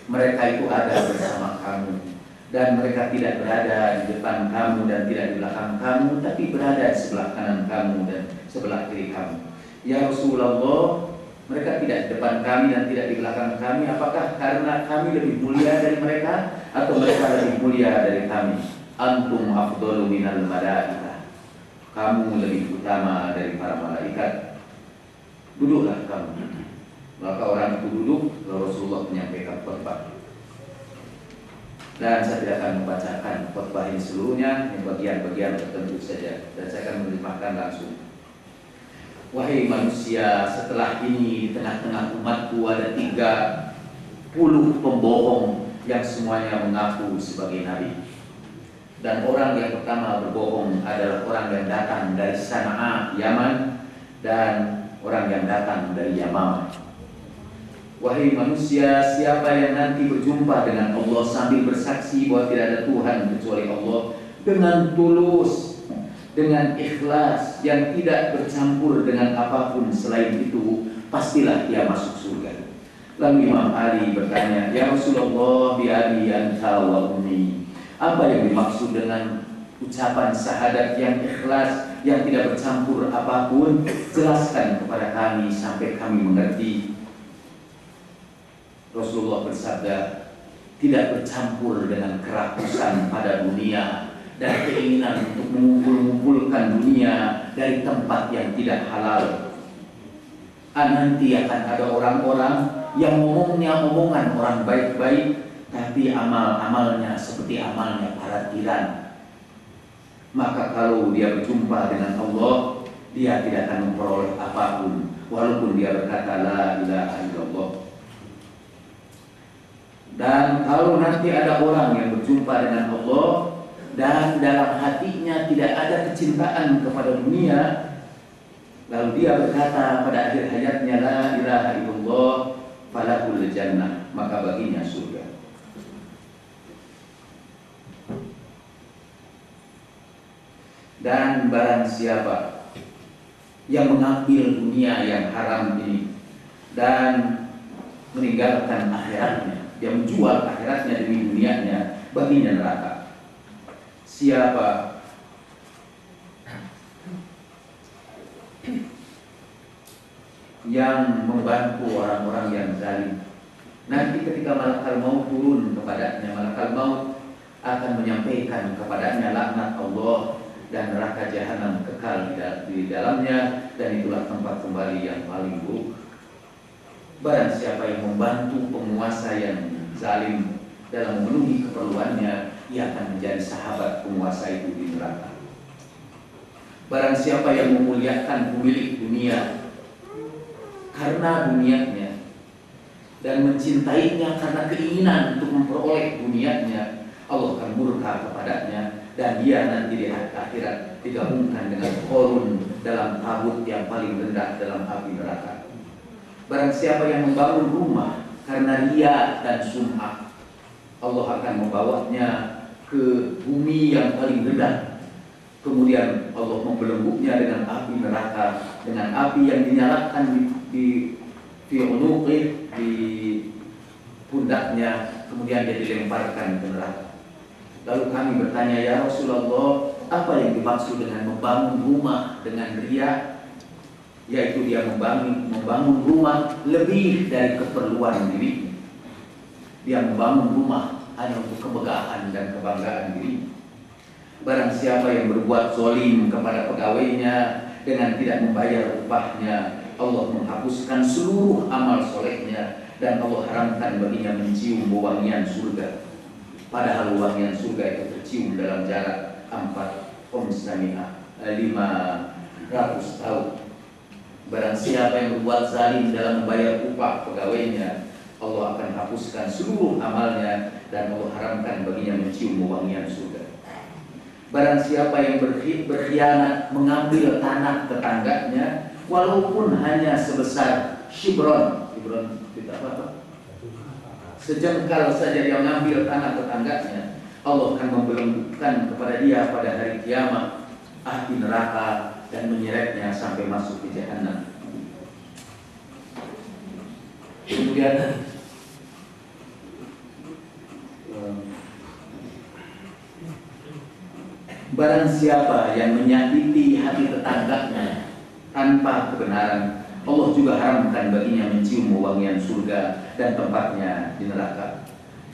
Mereka itu ada bersama kamu, dan mereka tidak berada di depan kamu dan tidak di belakang kamu, tapi berada di sebelah kanan kamu dan sebelah kiri kamu. Ya Rasulullah, Mereka tidak di depan kami dan tidak di belakang kami. Apakah karena kami lebih mulia dari mereka atau mereka lebih mulia dari kami? Antum afdalu minal malaikah. Kamu lebih utama dari para malaikat. Duduklah kamu. Maka orang itu duduk, lalu Rasulullah menyampaikan khutbah. Dan saya tidak akan membacakan khutbah ini seluruhnya, ini bagian-bagian tertentu saja, dan saya akan menerjemahkan langsung. Wahai manusia, setelah ini di tengah-tengah umatku ada 30 pembohong yang semuanya mengaku sebagai nabi. Dan orang yang pertama berbohong adalah orang yang datang dari Sana'a, Yaman, dan orang yang datang dari Yamamah. Wahai manusia, siapa yang nanti berjumpa dengan Allah sambil bersaksi bahwa tidak ada Tuhan kecuali Allah, dengan tulus, dengan ikhlas yang tidak bercampur dengan apapun selain itu, pastilah dia masuk surga. Lalu Imam Ali bertanya, ya Rasulullah, bi abi anta wa ummi, apa yang dimaksud dengan ucapan syahadat yang ikhlas, yang tidak bercampur apapun? Jelaskan kepada kami sampai kami mengerti. Rasulullah bersabda, tidak bercampur dengan kerakusan pada dunia dan keinginan untuk mengumpul-ngumpulkan dunia dari tempat yang tidak halal. Nanti akan ada orang-orang yang ngomongnya omongan orang baik-baik, tapi amal-amalnya seperti amalnya para tiran. Maka kalau dia berjumpa dengan Allah, dia tidak akan memperoleh apapun, walaupun dia berkata la ilaha illallah. Dan kalau nanti ada orang yang berjumpa dengan Allah dan dalam hatinya tidak ada kecintaan kepada dunia, lalu dia berkata pada akhir hayatnya la ilaha illallah, falahul jannah, maka baginya surga. Dan barang siapa yang mengambil dunia yang haram ini dan meninggalkan akhiratnya, dia menjual akhiratnya demi dunianya, baginya neraka. Siapa yang membantu orang-orang yang zalim, nanti ketika malakal maut turun kepadanya, malakal maut akan menyampaikan kepadanya laknat Allah dan neraka jahanam kekal di dalamnya, dan itulah tempat kembali yang paling buruk. Barang siapa yang membantu penguasa yang zalim dalam memenuhi keperluannya, ia akan menjadi sahabat penguasa itu di neraka. Barang siapa yang memuliakan pemilik dunia karena dunianya dan mencintainya karena keinginan untuk memperoleh dunianya, Allah akan murka kepadanya, dan dia nanti di akhirat digabungkan dengan korun dalam tabut yang paling rendah dalam api neraka. Barang siapa yang membangun rumah karena riya dan sum'ah, Allah akan membawanya ke bumi yang paling rendah. Kemudian Allah membelenggunya dengan api neraka, dengan api yang dinyalakan di unuqih, di pundaknya, kemudian dia dilemparkan ke neraka. Lalu kami bertanya, ya Rasulullah, apa yang dimaksud dengan membangun rumah dengan riya? Yaitu dia membangun rumah lebih dari keperluan diri. Dia membangun rumah hanya untuk kemegahan dan kebanggaan diri. Barang siapa yang berbuat zalim kepada pegawainya dengan tidak membayar upahnya, Allah menghapuskan seluruh amal solehnya, dan Allah haramkan baginya mencium wewangian surga. Padahal wewangian surga itu tercium dalam jarak 500 tahun. Barang siapa yang berbuat zalim dalam membayar upah pegawainya, Allah akan hapuskan seluruh amalnya, dan Allah haramkan baginya mencium wewangian surga. Barang siapa yang berkhianat mengambil tanah tetangganya, walaupun hanya sebesar shibron kita apa? Sejengkal saja dia mengambil tanah tetangganya, Allah akan membelenggukan kepada dia pada hari kiamat api neraka dan menyeretnya sampai masuk ke jahanam. Kemudian barang siapa yang menyakiti hati tetangganya tanpa kebenaran, Allah juga haramkan baginya mencium wewangian surga dan tempatnya di neraka.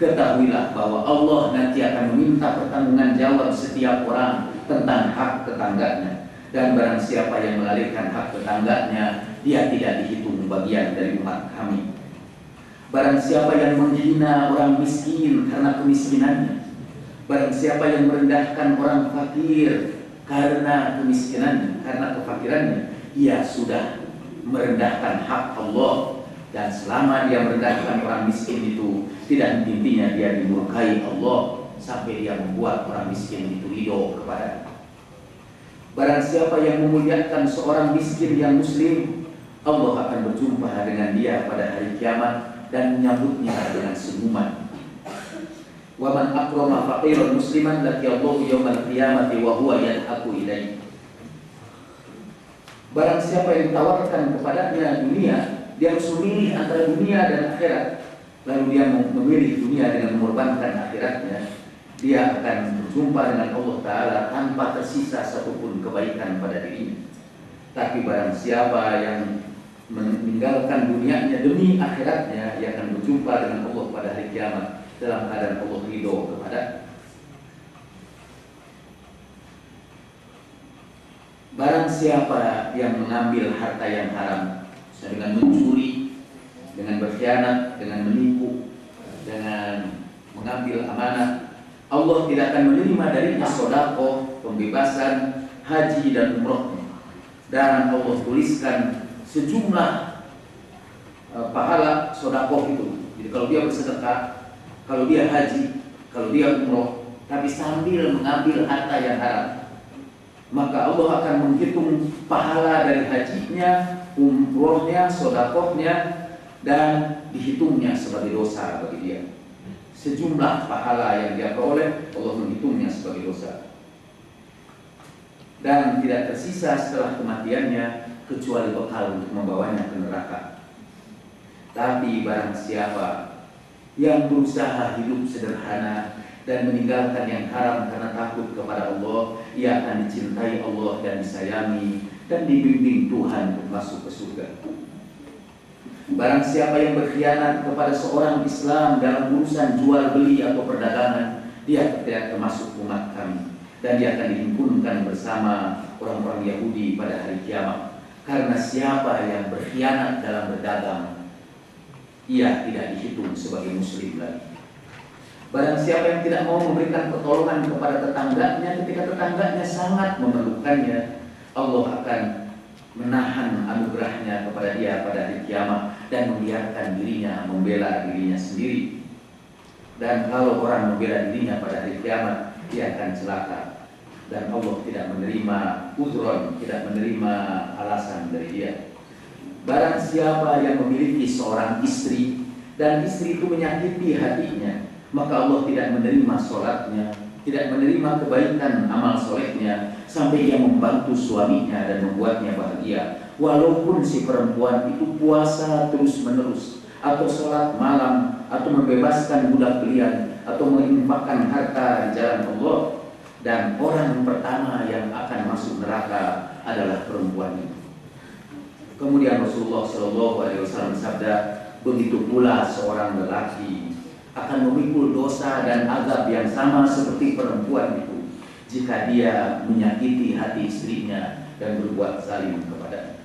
Ketahuilah bahwa Allah nanti akan meminta pertanggungan jawab setiap orang tentang hak tetangganya. Dan barang siapa yang melalaikan hak tetangganya, dia tidak dihitung bagian dari umat kami. Barang siapa yang menghina orang miskin karena kemiskinannya, barang siapa yang merendahkan orang fakir karena kemiskinannya, karena kefakirannya, ia sudah merendahkan hak Allah. Dan selama dia merendahkan orang miskin itu, tidak intinya dia dimurkai Allah sampai dia membuat orang miskin itu ridho kepada. Barang siapa yang memuliakan seorang miskin yang muslim, Allah akan berjumpa dengan dia pada hari kiamat dan menyambutnya dengan senyuman. Wa man akrama faqiran musliman laqiyallahu yaumal qiyamati wa huwa yadhaku ilaihi. Barang siapa yang ditawarkan kepadanya dunia, dia harus memilih antara dunia dan akhirat. Lalu dia memilih dunia dengan mengorbankan akhiratnya, dia akan berjumpa dengan Allah Ta'ala tanpa tersisa satupun kebaikan pada dirinya. Tapi barang siapa yang meninggalkan dunianya demi akhiratnya, ia akan berjumpa dengan Allah pada hari kiamat dalam keadaan Allah ridho kepada. Barang siapa yang mengambil harta yang haram dengan mencuri, dengan berkhianat, dengan menipu, dengan mengambil amanah, Allah tidak akan menerima darinya sedekah, pembebasan, haji dan umrohnya. Dan Allah tuliskan sejumlah pahala sedekah itu. Jadi kalau dia bersedekah, kalau dia haji, kalau dia umroh, tapi sambil mengambil harta yang haram, maka Allah akan menghitung pahala dari hajinya, umrohnya, sedekahnya, dan dihitungnya sebagai dosa bagi dia. Sejumlah pahala yang dia peroleh, Allah menghitungnya sebagai dosa. Dan tidak tersisa setelah kematiannya kecuali bekal untuk membawanya ke neraka. Tapi barang siapa yang berusaha hidup sederhana dan meninggalkan yang haram karena takut kepada Allah, ia akan dicintai Allah dan disayangi dan dibimbing Tuhan untuk masuk ke surga. Barang siapa yang berkhianat kepada seorang Islam dalam urusan jual beli atau perdagangan, dia tidak termasuk umat kami, dan dia akan dihimpunkan bersama orang-orang Yahudi pada hari kiamat. Karena siapa yang berkhianat dalam berdagang, ia tidak dihitung sebagai muslim lagi. Barang siapa yang tidak mau memberikan pertolongan kepada tetangganya ketika tetangganya sangat memerlukannya, Allah akan menahan anugerahnya kepada dia pada hari kiamat dan membiarkan dirinya membela dirinya sendiri. Dan kalau orang membela dirinya pada hari kiamat, dia akan celaka. Dan Allah tidak menerima uzron, tidak menerima alasan dari dia. Barang siapa yang memiliki seorang istri dan istri itu menyakiti hatinya, maka Allah tidak menerima sholatnya, tidak menerima kebaikan amal solehnya sampai dia membantu suaminya dan membuatnya bahagia. Walaupun si perempuan itu puasa terus menerus, atau sholat malam, atau membebaskan budak belian, atau menginfakkan harta di jalan Allah. Dan orang pertama yang akan masuk neraka adalah perempuan itu. Kemudian Rasulullah SAW bersabda, begitu pula seorang lelaki akan memikul dosa dan azab yang sama seperti perempuan itu jika dia menyakiti hati istrinya dan berbuat zalim kepadanya.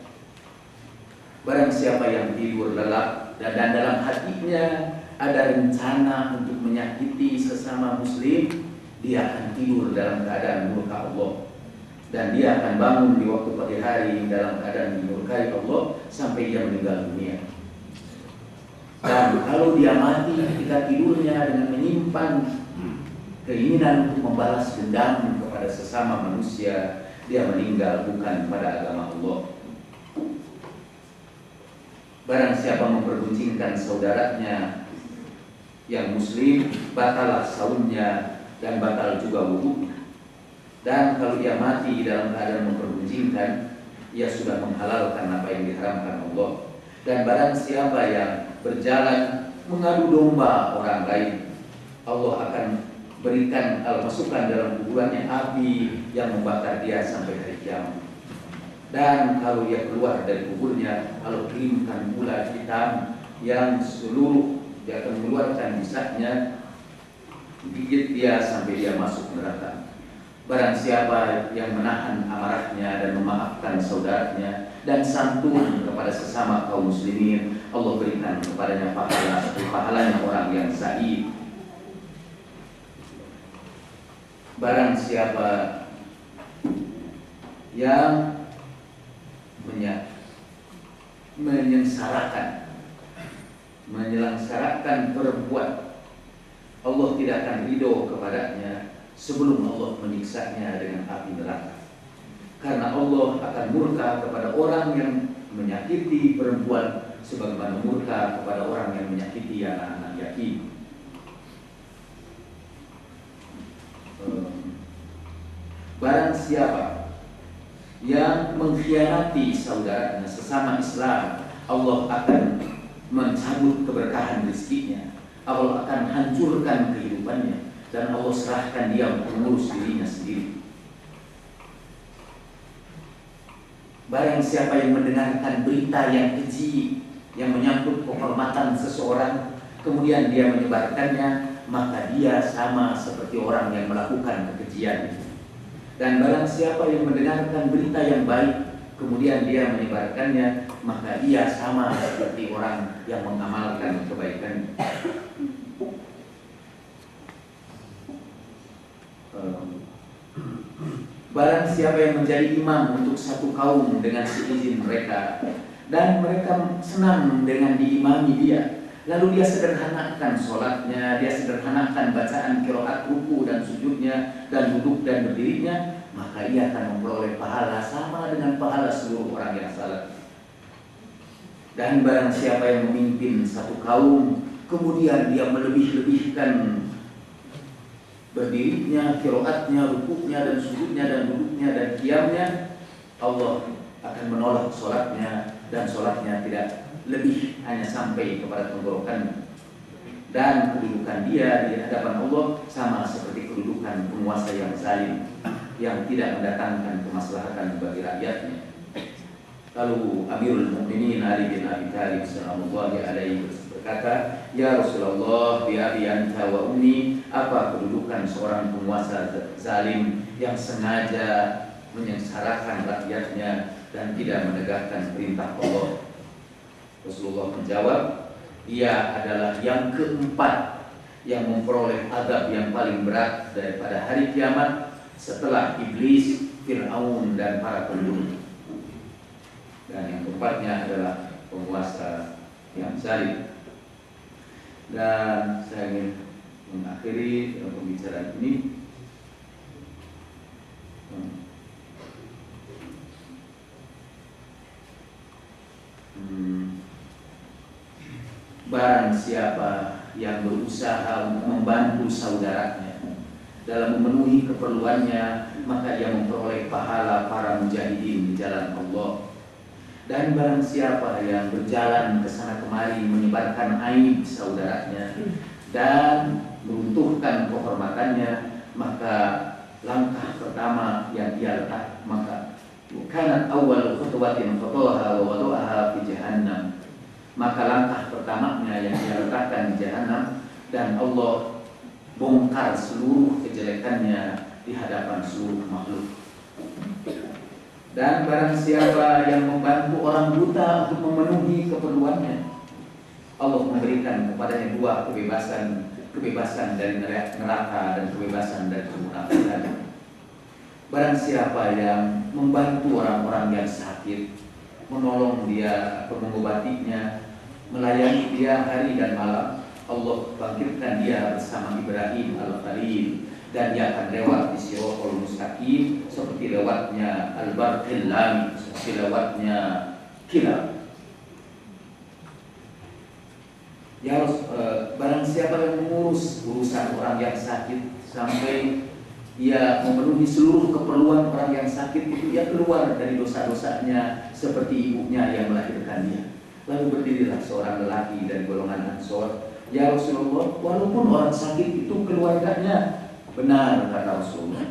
Barang siapa yang tidur lelap dan dalam hatinya ada rencana untuk menyakiti sesama muslim, dia akan tidur dalam keadaan murka Allah, dan dia akan bangun di waktu pagi hari dalam keadaan dimurkai Allah sampai dia meninggal dunia. Dan kalau dia mati ketika tidurnya dengan menyimpan keinginan untuk membalas dendam kepada sesama manusia, dia meninggal bukan pada agama Allah. Barang siapa memperguncingkan saudaranya yang muslim, batalah saumnya dan batal juga wudunya. Dan kalau dia mati dalam keadaan memperguncingkan, ia sudah menghalalkan apa yang diharamkan Allah. Dan barang siapa yang berjalan mengadu domba orang lain, Allah akan masukkan dalam kuburannya api yang membakar dia sampai hari kiamat. Dan kalau dia keluar dari kuburnya, kalau kirimkan ular hitam yang seluruh dia akan mengeluarkan bisaknya, gigit dia sampai dia masuk neraka. Barang siapa yang menahan amarahnya dan memaafkan saudaranya dan santun kepada sesama kaum muslimin, Allah berikan kepadanya pahala seperti pahalanya orang yang syahid. Barang siapa yang menyengsarakan perempuan, Allah tidak akan ridho kepadanya sebelum Allah menyiksanya dengan api neraka. Karena Allah akan murka kepada orang yang menyakiti perempuan sebagaimana murka kepada orang yang menyakiti anak-anak yatim. Barang siapa yang mengkhianati saudaranya sesama Islam, Allah akan mencabut keberkahan rezekinya, Allah akan hancurkan kehidupannya, dan Allah serahkan dia untuk mengurus dirinya sendiri. Barang siapa yang mendengarkan berita yang keji yang menyangkut kehormatan seseorang, kemudian dia menyebarkannya, maka dia sama seperti orang yang melakukan kekejian itu. Dan barang siapa yang mendengarkan berita yang baik, kemudian dia menyebarkannya, maka dia sama seperti orang yang mengamalkan kebaikan. Barang siapa yang menjadi imam untuk satu kaum dengan seizin mereka, dan mereka senang dengan diimami dia, lalu dia sederhanakan sholatnya, dia sederhanakan bacaan qiraat ruku dan sujudnya, dan duduk dan berdirinya, maka ia akan memperoleh pahala sama dengan pahala seluruh orang yang salat. Dan barang siapa yang memimpin satu kaum, kemudian dia melebih-lebihkan berdirinya, qiraatnya, rukuknya dan sujudnya dan duduknya dan qiyamnya, Allah akan menolak sholatnya, dan sholatnya tidak lebih hanya sampai kepada tenggorokannya. Dan kedudukan dia di hadapan Allah sama seperti kedudukan penguasa yang zalim, yang tidak mendatangkan kemaslahatan bagi rakyatnya. Lalu Amirul Mukminin Ali bin Abi Thalib sallallahu alaihi berkata, "Ya Rasulullah, bi abi anta wa ummi, apa kedudukan seorang penguasa zalim yang sengaja menyengsarakan rakyatnya dan tidak menegakkan perintah Allah?" Rasulullah menjawab, dia adalah yang keempat yang memperoleh azab yang paling berat daripada hari kiamat setelah iblis, Fir'aun dan para penduduk. Dan yang keempatnya adalah penguasa yang zalim. Dan saya ingin mengakhiri pembicaraan ini barang siapa yang berusaha untuk membantu saudaranya dalam memenuhi keperluannya, maka ia memperoleh pahala para mujahidin di jalan Allah. Dan barang siapa yang berjalan ke sana kemari menyebarkan aib saudaranya dan meruntuhkan kehormatannya, maka langkah pertama yang dia letak, maka kanat awwal khutwatin khataha wa wada'aha fi jahannam, maka langkah pertamanya yang dia letakkan di jahannam, dan Allah bongkar seluruh kejelekannya di hadapan seluruh makhluk. Dan barang siapa yang membantu orang buta untuk memenuhi keperluannya, Allah memberikan kepadanya dua kebebasan, kebebasan dari neraka dan kebebasan dari kemunafikan. Barang siapa yang membantu orang-orang yang sakit, menolong dia atau mengobatinya, melayani dia hari dan malam, Allah bangkitkan dia bersama Ibrahim al-Khalil, dan dia akan lewat di Siratal Mustaqim seperti lewatnya al-barqil lam, seperti lewatnya kilat. Ya, barang siapa yang mengurus urusan orang yang sakit sampai ia memenuhi seluruh keperluan orang yang sakit itu, ia keluar dari dosa-dosanya seperti ibunya yang melahirkan dia. Lalu berdirilah seorang lelaki dari golongan Ansor, "Ya Rasulullah, walaupun orang sakit itu keluarganya." "Benar," kata Rasulullah,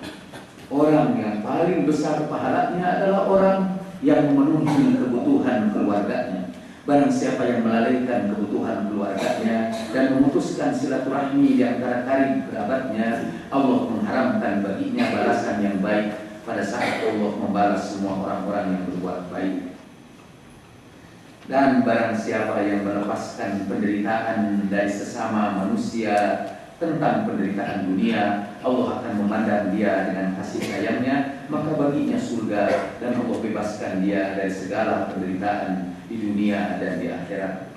"orang yang paling besar pahalanya adalah orang yang memenuhi kebutuhan keluarganya. Barang siapa yang melalaikan kebutuhan keluarganya dan memutuskan silaturahmi di antara karib kerabatnya, Allah mengharamkan baginya balasan yang baik pada saat Allah membalas semua orang-orang yang berbuat baik. Dan barang siapa yang melepaskan penderitaan dari sesama manusia tentang penderitaan dunia, Allah akan memandang dia dengan kasih sayangnya, maka baginya surga dan Allah bebaskan dia dari segala penderitaan di dunia dan di akhirat.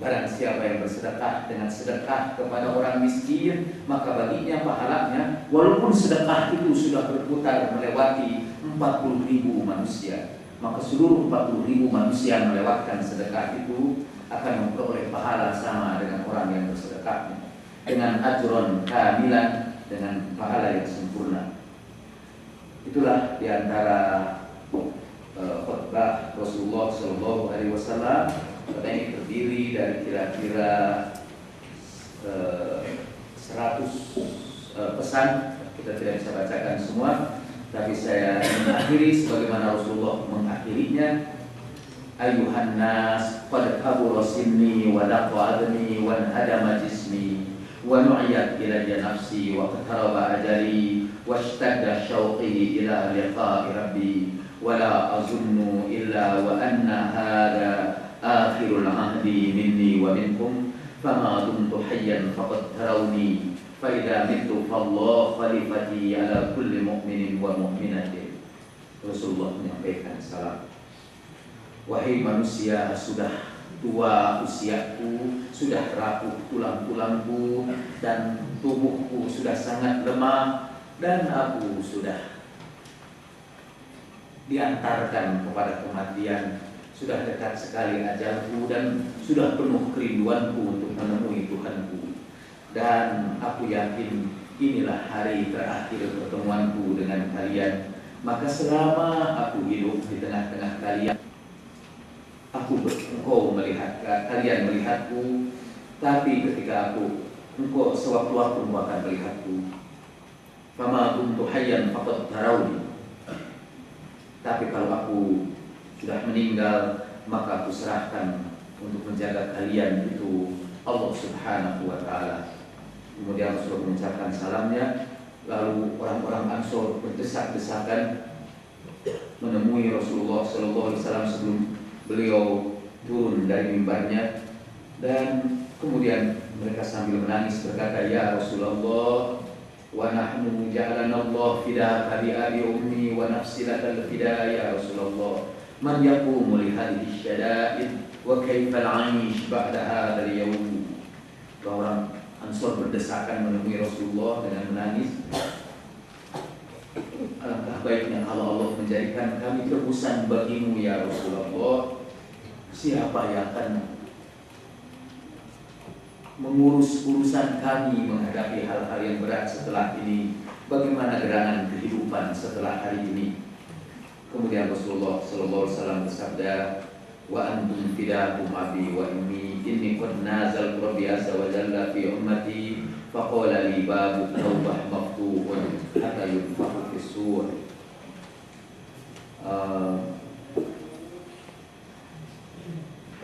Barang siapa yang bersedekah dengan sedekah kepada orang miskin, maka baginya pahalanya, walaupun sedekah itu sudah berputar melewati 40.000 manusia, maka seluruh 40.000 manusia yang melewatkan sedekah itu akan memperoleh pahala sama dengan orang yang bersedekahnya, dengan ajron kamilan, dengan pahala yang sempurna. Itulah diantara khutbah Rasulullah Shallallahu Alaihi Wasallam. Khutbah ini terdiri dari kira-kira 100 pesan. Kita tidak bisa bacakan semua, tapi saya mengakhiri sebagaimana Rasulullah mengakhirinya. Ayuhan nas, qad kabura sinni wa daqa adni wa hadama jismi wa nu'iyat ilayya nafsi wa qataraba ajali wa ishtadda syauqi ila liqa'i rabbi wa la azunnu illa wa anna hadha akhirul ahdi minni wa minkum fama dumtu hayyan faqad tarawni fa idza mittu fallahu khalifati ala kulli mu'minin wa mu'minatin. Rasulullah menyampaikan salam. Wahai manusia, sudah tua usiaku, sudah rapuh tulang-tulangku, dan tubuhku sudah sangat lemah, dan aku sudah diantarkan kepada kematian. Sudah dekat sekali ajalku dan sudah penuh kerinduanku untuk menemui Tuhanku. Dan aku yakin inilah hari terakhir pertemuanku dengan kalian. Maka selama aku hidup di tengah-tengah kalian, engkau melihat, kalian melihatku, tapi ketika engkau sewaktu-waktu engkau akan melihatku. Fama kuntu hayyan faqad tarawni. Tapi kalau aku sudah meninggal, maka aku serahkan untuk menjaga kalian itu Allah Subhanahu wa Ta'ala. Kemudian Rasulullah mengucapkan salamnya, lalu orang-orang Ansor berdesak-desakan menemui Rasulullah Sallallahu Alaihi Wasallam sebelum beliau turun dari mimbarnya, dan kemudian mereka sambil menangis berkata, ya Rasulullah, wa nahnu ja'alana Allah fidaka bi abi ummi wa nafsi lakal fida ya Rasulullah, man yaqumu li hadhihi syada'id wa kaifa al-'aish ba'da hadzal yawm. Orang Ansor berdesakan menemui Rasulullah dengan menangis. Alangkah baiknya kalau Allah menjadikan kami tebusan bagimu ya Rasulullah. Siapa yang akan mengurus urusan kami menghadapi hal-hal yang berat setelah ini? Bagaimana gerangan kehidupan setelah hari ini? Kemudian Rasulullah Sallallahu Alaihi Wasallam bersabda, wa antum fidakum abi wa ummi inni qad nazal rabbi azza wa jalla fi ummati faqala li babu tawbah maftuhun hatta yunfakhu fis sur.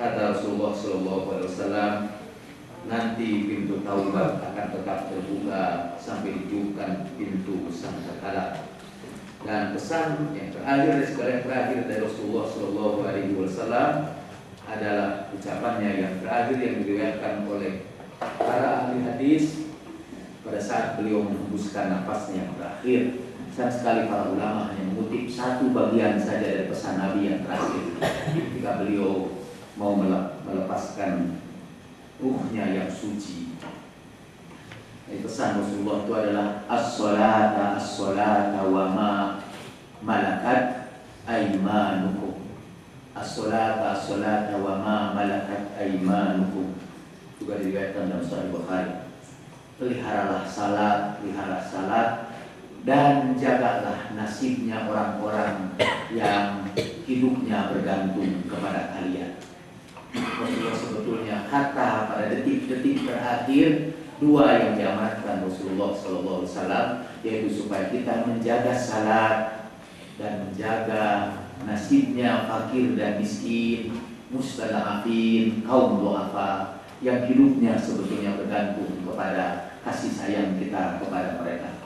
Kata Rasulullah Sallallahu Alaihi Wasallam, nanti pintu taubat akan tetap terbuka sampai ditiupkan pintu sangkakala. Dan pesan yang terakhir dari Rasulullah Sallallahu Alaihi Wasallam adalah ucapannya yang terakhir yang diriwayatkan oleh para ahli hadis pada saat beliau menghembuskan nafasnya yang terakhir. Sayang sekali para ulama hanya mengutip satu bagian saja dari pesan Nabi yang terakhir ketika beliau mau melepaskan ruhnya yang suci. Pesan Rasulullah itu adalah as-salata wa ma malakat aymanukum. As-salata wa ma malakat aymanukum. Juga diriwayatkan dalam Sahih Bukhari. Peliharalah salat, dan jagalah nasibnya orang-orang yang hidupnya bergantung kepada kalian. Rasulullah sebetulnya kata pada detik-detik terakhir dua yang diamanatkan Rasulullah SAW, yaitu supaya kita menjaga salat dan menjaga nasibnya fakir dan miskin, mustada'afin, kaum du'afa yang hidupnya sebetulnya bergantung kepada kasih sayang kita kepada mereka.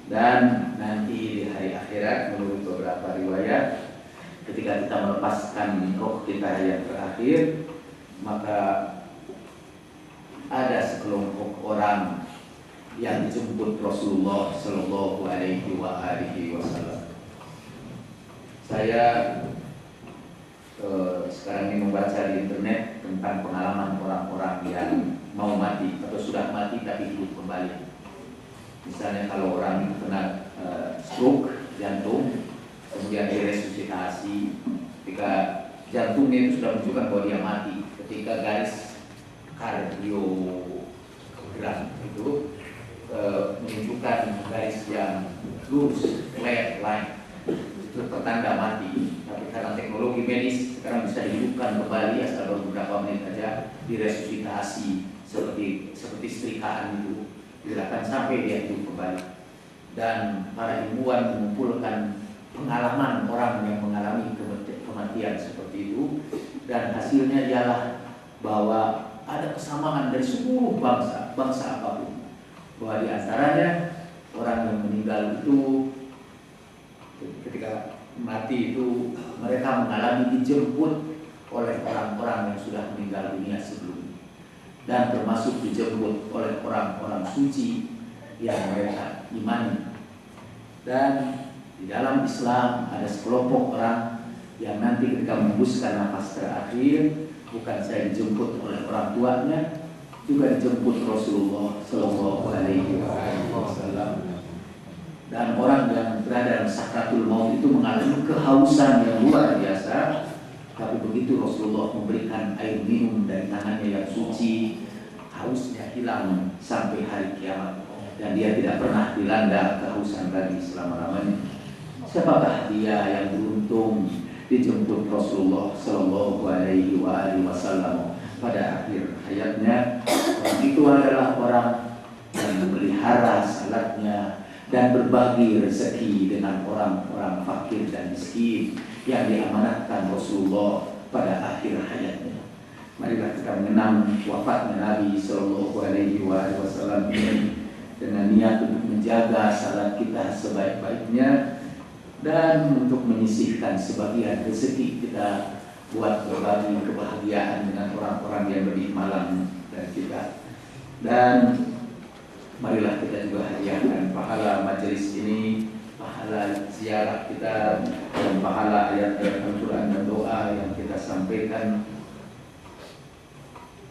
Dan nanti di hari akhirat menurut beberapa riwayat, ketika kita melepaskan roh kita yang terakhir, maka ada sekelompok orang yang dijemput Rasulullah Shallallahu Alaihi Wasallam. Saya sekarang ini membaca di internet tentang pengalaman orang-orang yang mau mati atau sudah mati tapi hidup kembali. Misalnya kalau orang itu kena stroke jantung, kemudian diresusitasi, ketika jantungnya itu sudah menunjukkan bahwa dia mati, ketika garis kardiogram itu menunjukkan garis yang lurus, flat line, itu pertanda mati. Tapi karena teknologi medis sekarang bisa dihidupkan kembali asal beberapa menit saja, diresusitasi seperti setrikaan itu, dilakukan sampai dia hidup kembali. Dan para ilmuwan mengumpulkan pengalaman orang yang mengalami kematian seperti itu, dan hasilnya ialah bahwa ada kesamaan dari seluruh bangsa apapun, bahwa di antaranya orang yang meninggal itu ketika mati itu mereka mengalami dijemput oleh orang-orang yang sudah meninggal dunia sebelumnya, dan termasuk dijemput oleh orang-orang suci yang mereka imani. Dan di dalam Islam ada sekelompok orang yang nanti ketika menghembuskan nafas terakhir, bukan saya dijemput oleh orang tuanya, juga dijemput Rasulullah Shallallahu Alaihi Wasallam. Dan orang yang berada dalam sakratul maut itu mengalami kehausan yang luar biasa, tapi begitu Rasulullah memberikan air minum dari tangannya yang suci, hausnya hilang sampai hari kiamat, dan dia tidak pernah dilanda kehausan lagi selama-lamanya. Siapakah dia yang beruntung dijemput Rasulullah Shallallahu Alaihi Wasallam pada akhir hayatnya? Orang itu adalah orang yang memelihara salatnya dan berbagi rezeki dengan orang-orang fakir dan miskin yang diamanatkan Rasulullah pada akhir hayatnya. Marilah kita mengenang wafatnya Nabi Shallallahu Alaihi Wasallam ini dengan niat untuk menjaga salat kita sebaik-baiknya dan untuk menyisihkan sebagian rezeki kita buat berbagi kebahagiaan dengan orang-orang yang lebih malang dari kita. Dan marilah kita juga hadiahkan pahala majelis ini, pahala ziarah kita, dan pahala ayat-ayat Al-Quran dan doa yang kita sampaikan,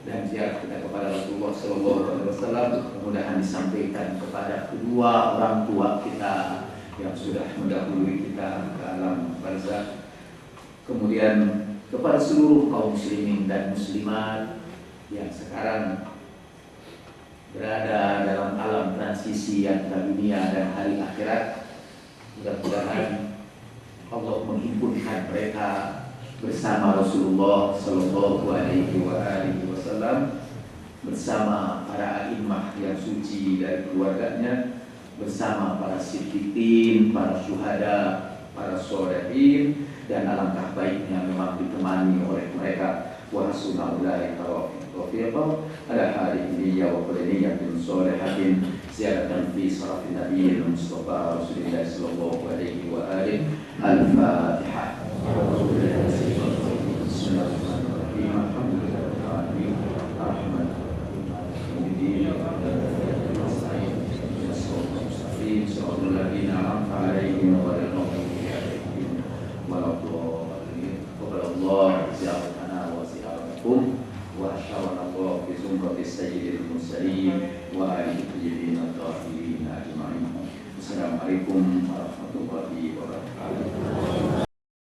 dan ziarah kita kepada Rasulullah SAW mudah-mudahan disampaikan kepada kedua orang tua kita yang sudah mendahului kita ke alam barzakh, kemudian kepada seluruh kaum muslimin dan muslimat yang sekarang berada dalam alam transisi antara dunia dan hari akhirat. Mudah-mudahan Allah menghimpunkan mereka bersama Rasulullah Sallallahu Alaihi Wasallam, bersama para a'immah yang suci dari keluarganya, bersama para siddiqin, para syuhada, para sholihin, dan alangkah baiknya memang ditemani oleh mereka. Wa hasbunallahi wa taufiqah ala hadihi wa qadiniyatin sholihatin ziyaratan fi sarafin nabiyil mustafa Rasulillah sallallahu alaihi wa alihi. Al-Fatihah. Bismillahirrahmanirrahim. Alhamdulillahirabbil alamin. Assalamualaikum warahmatullahi wabarakatuh.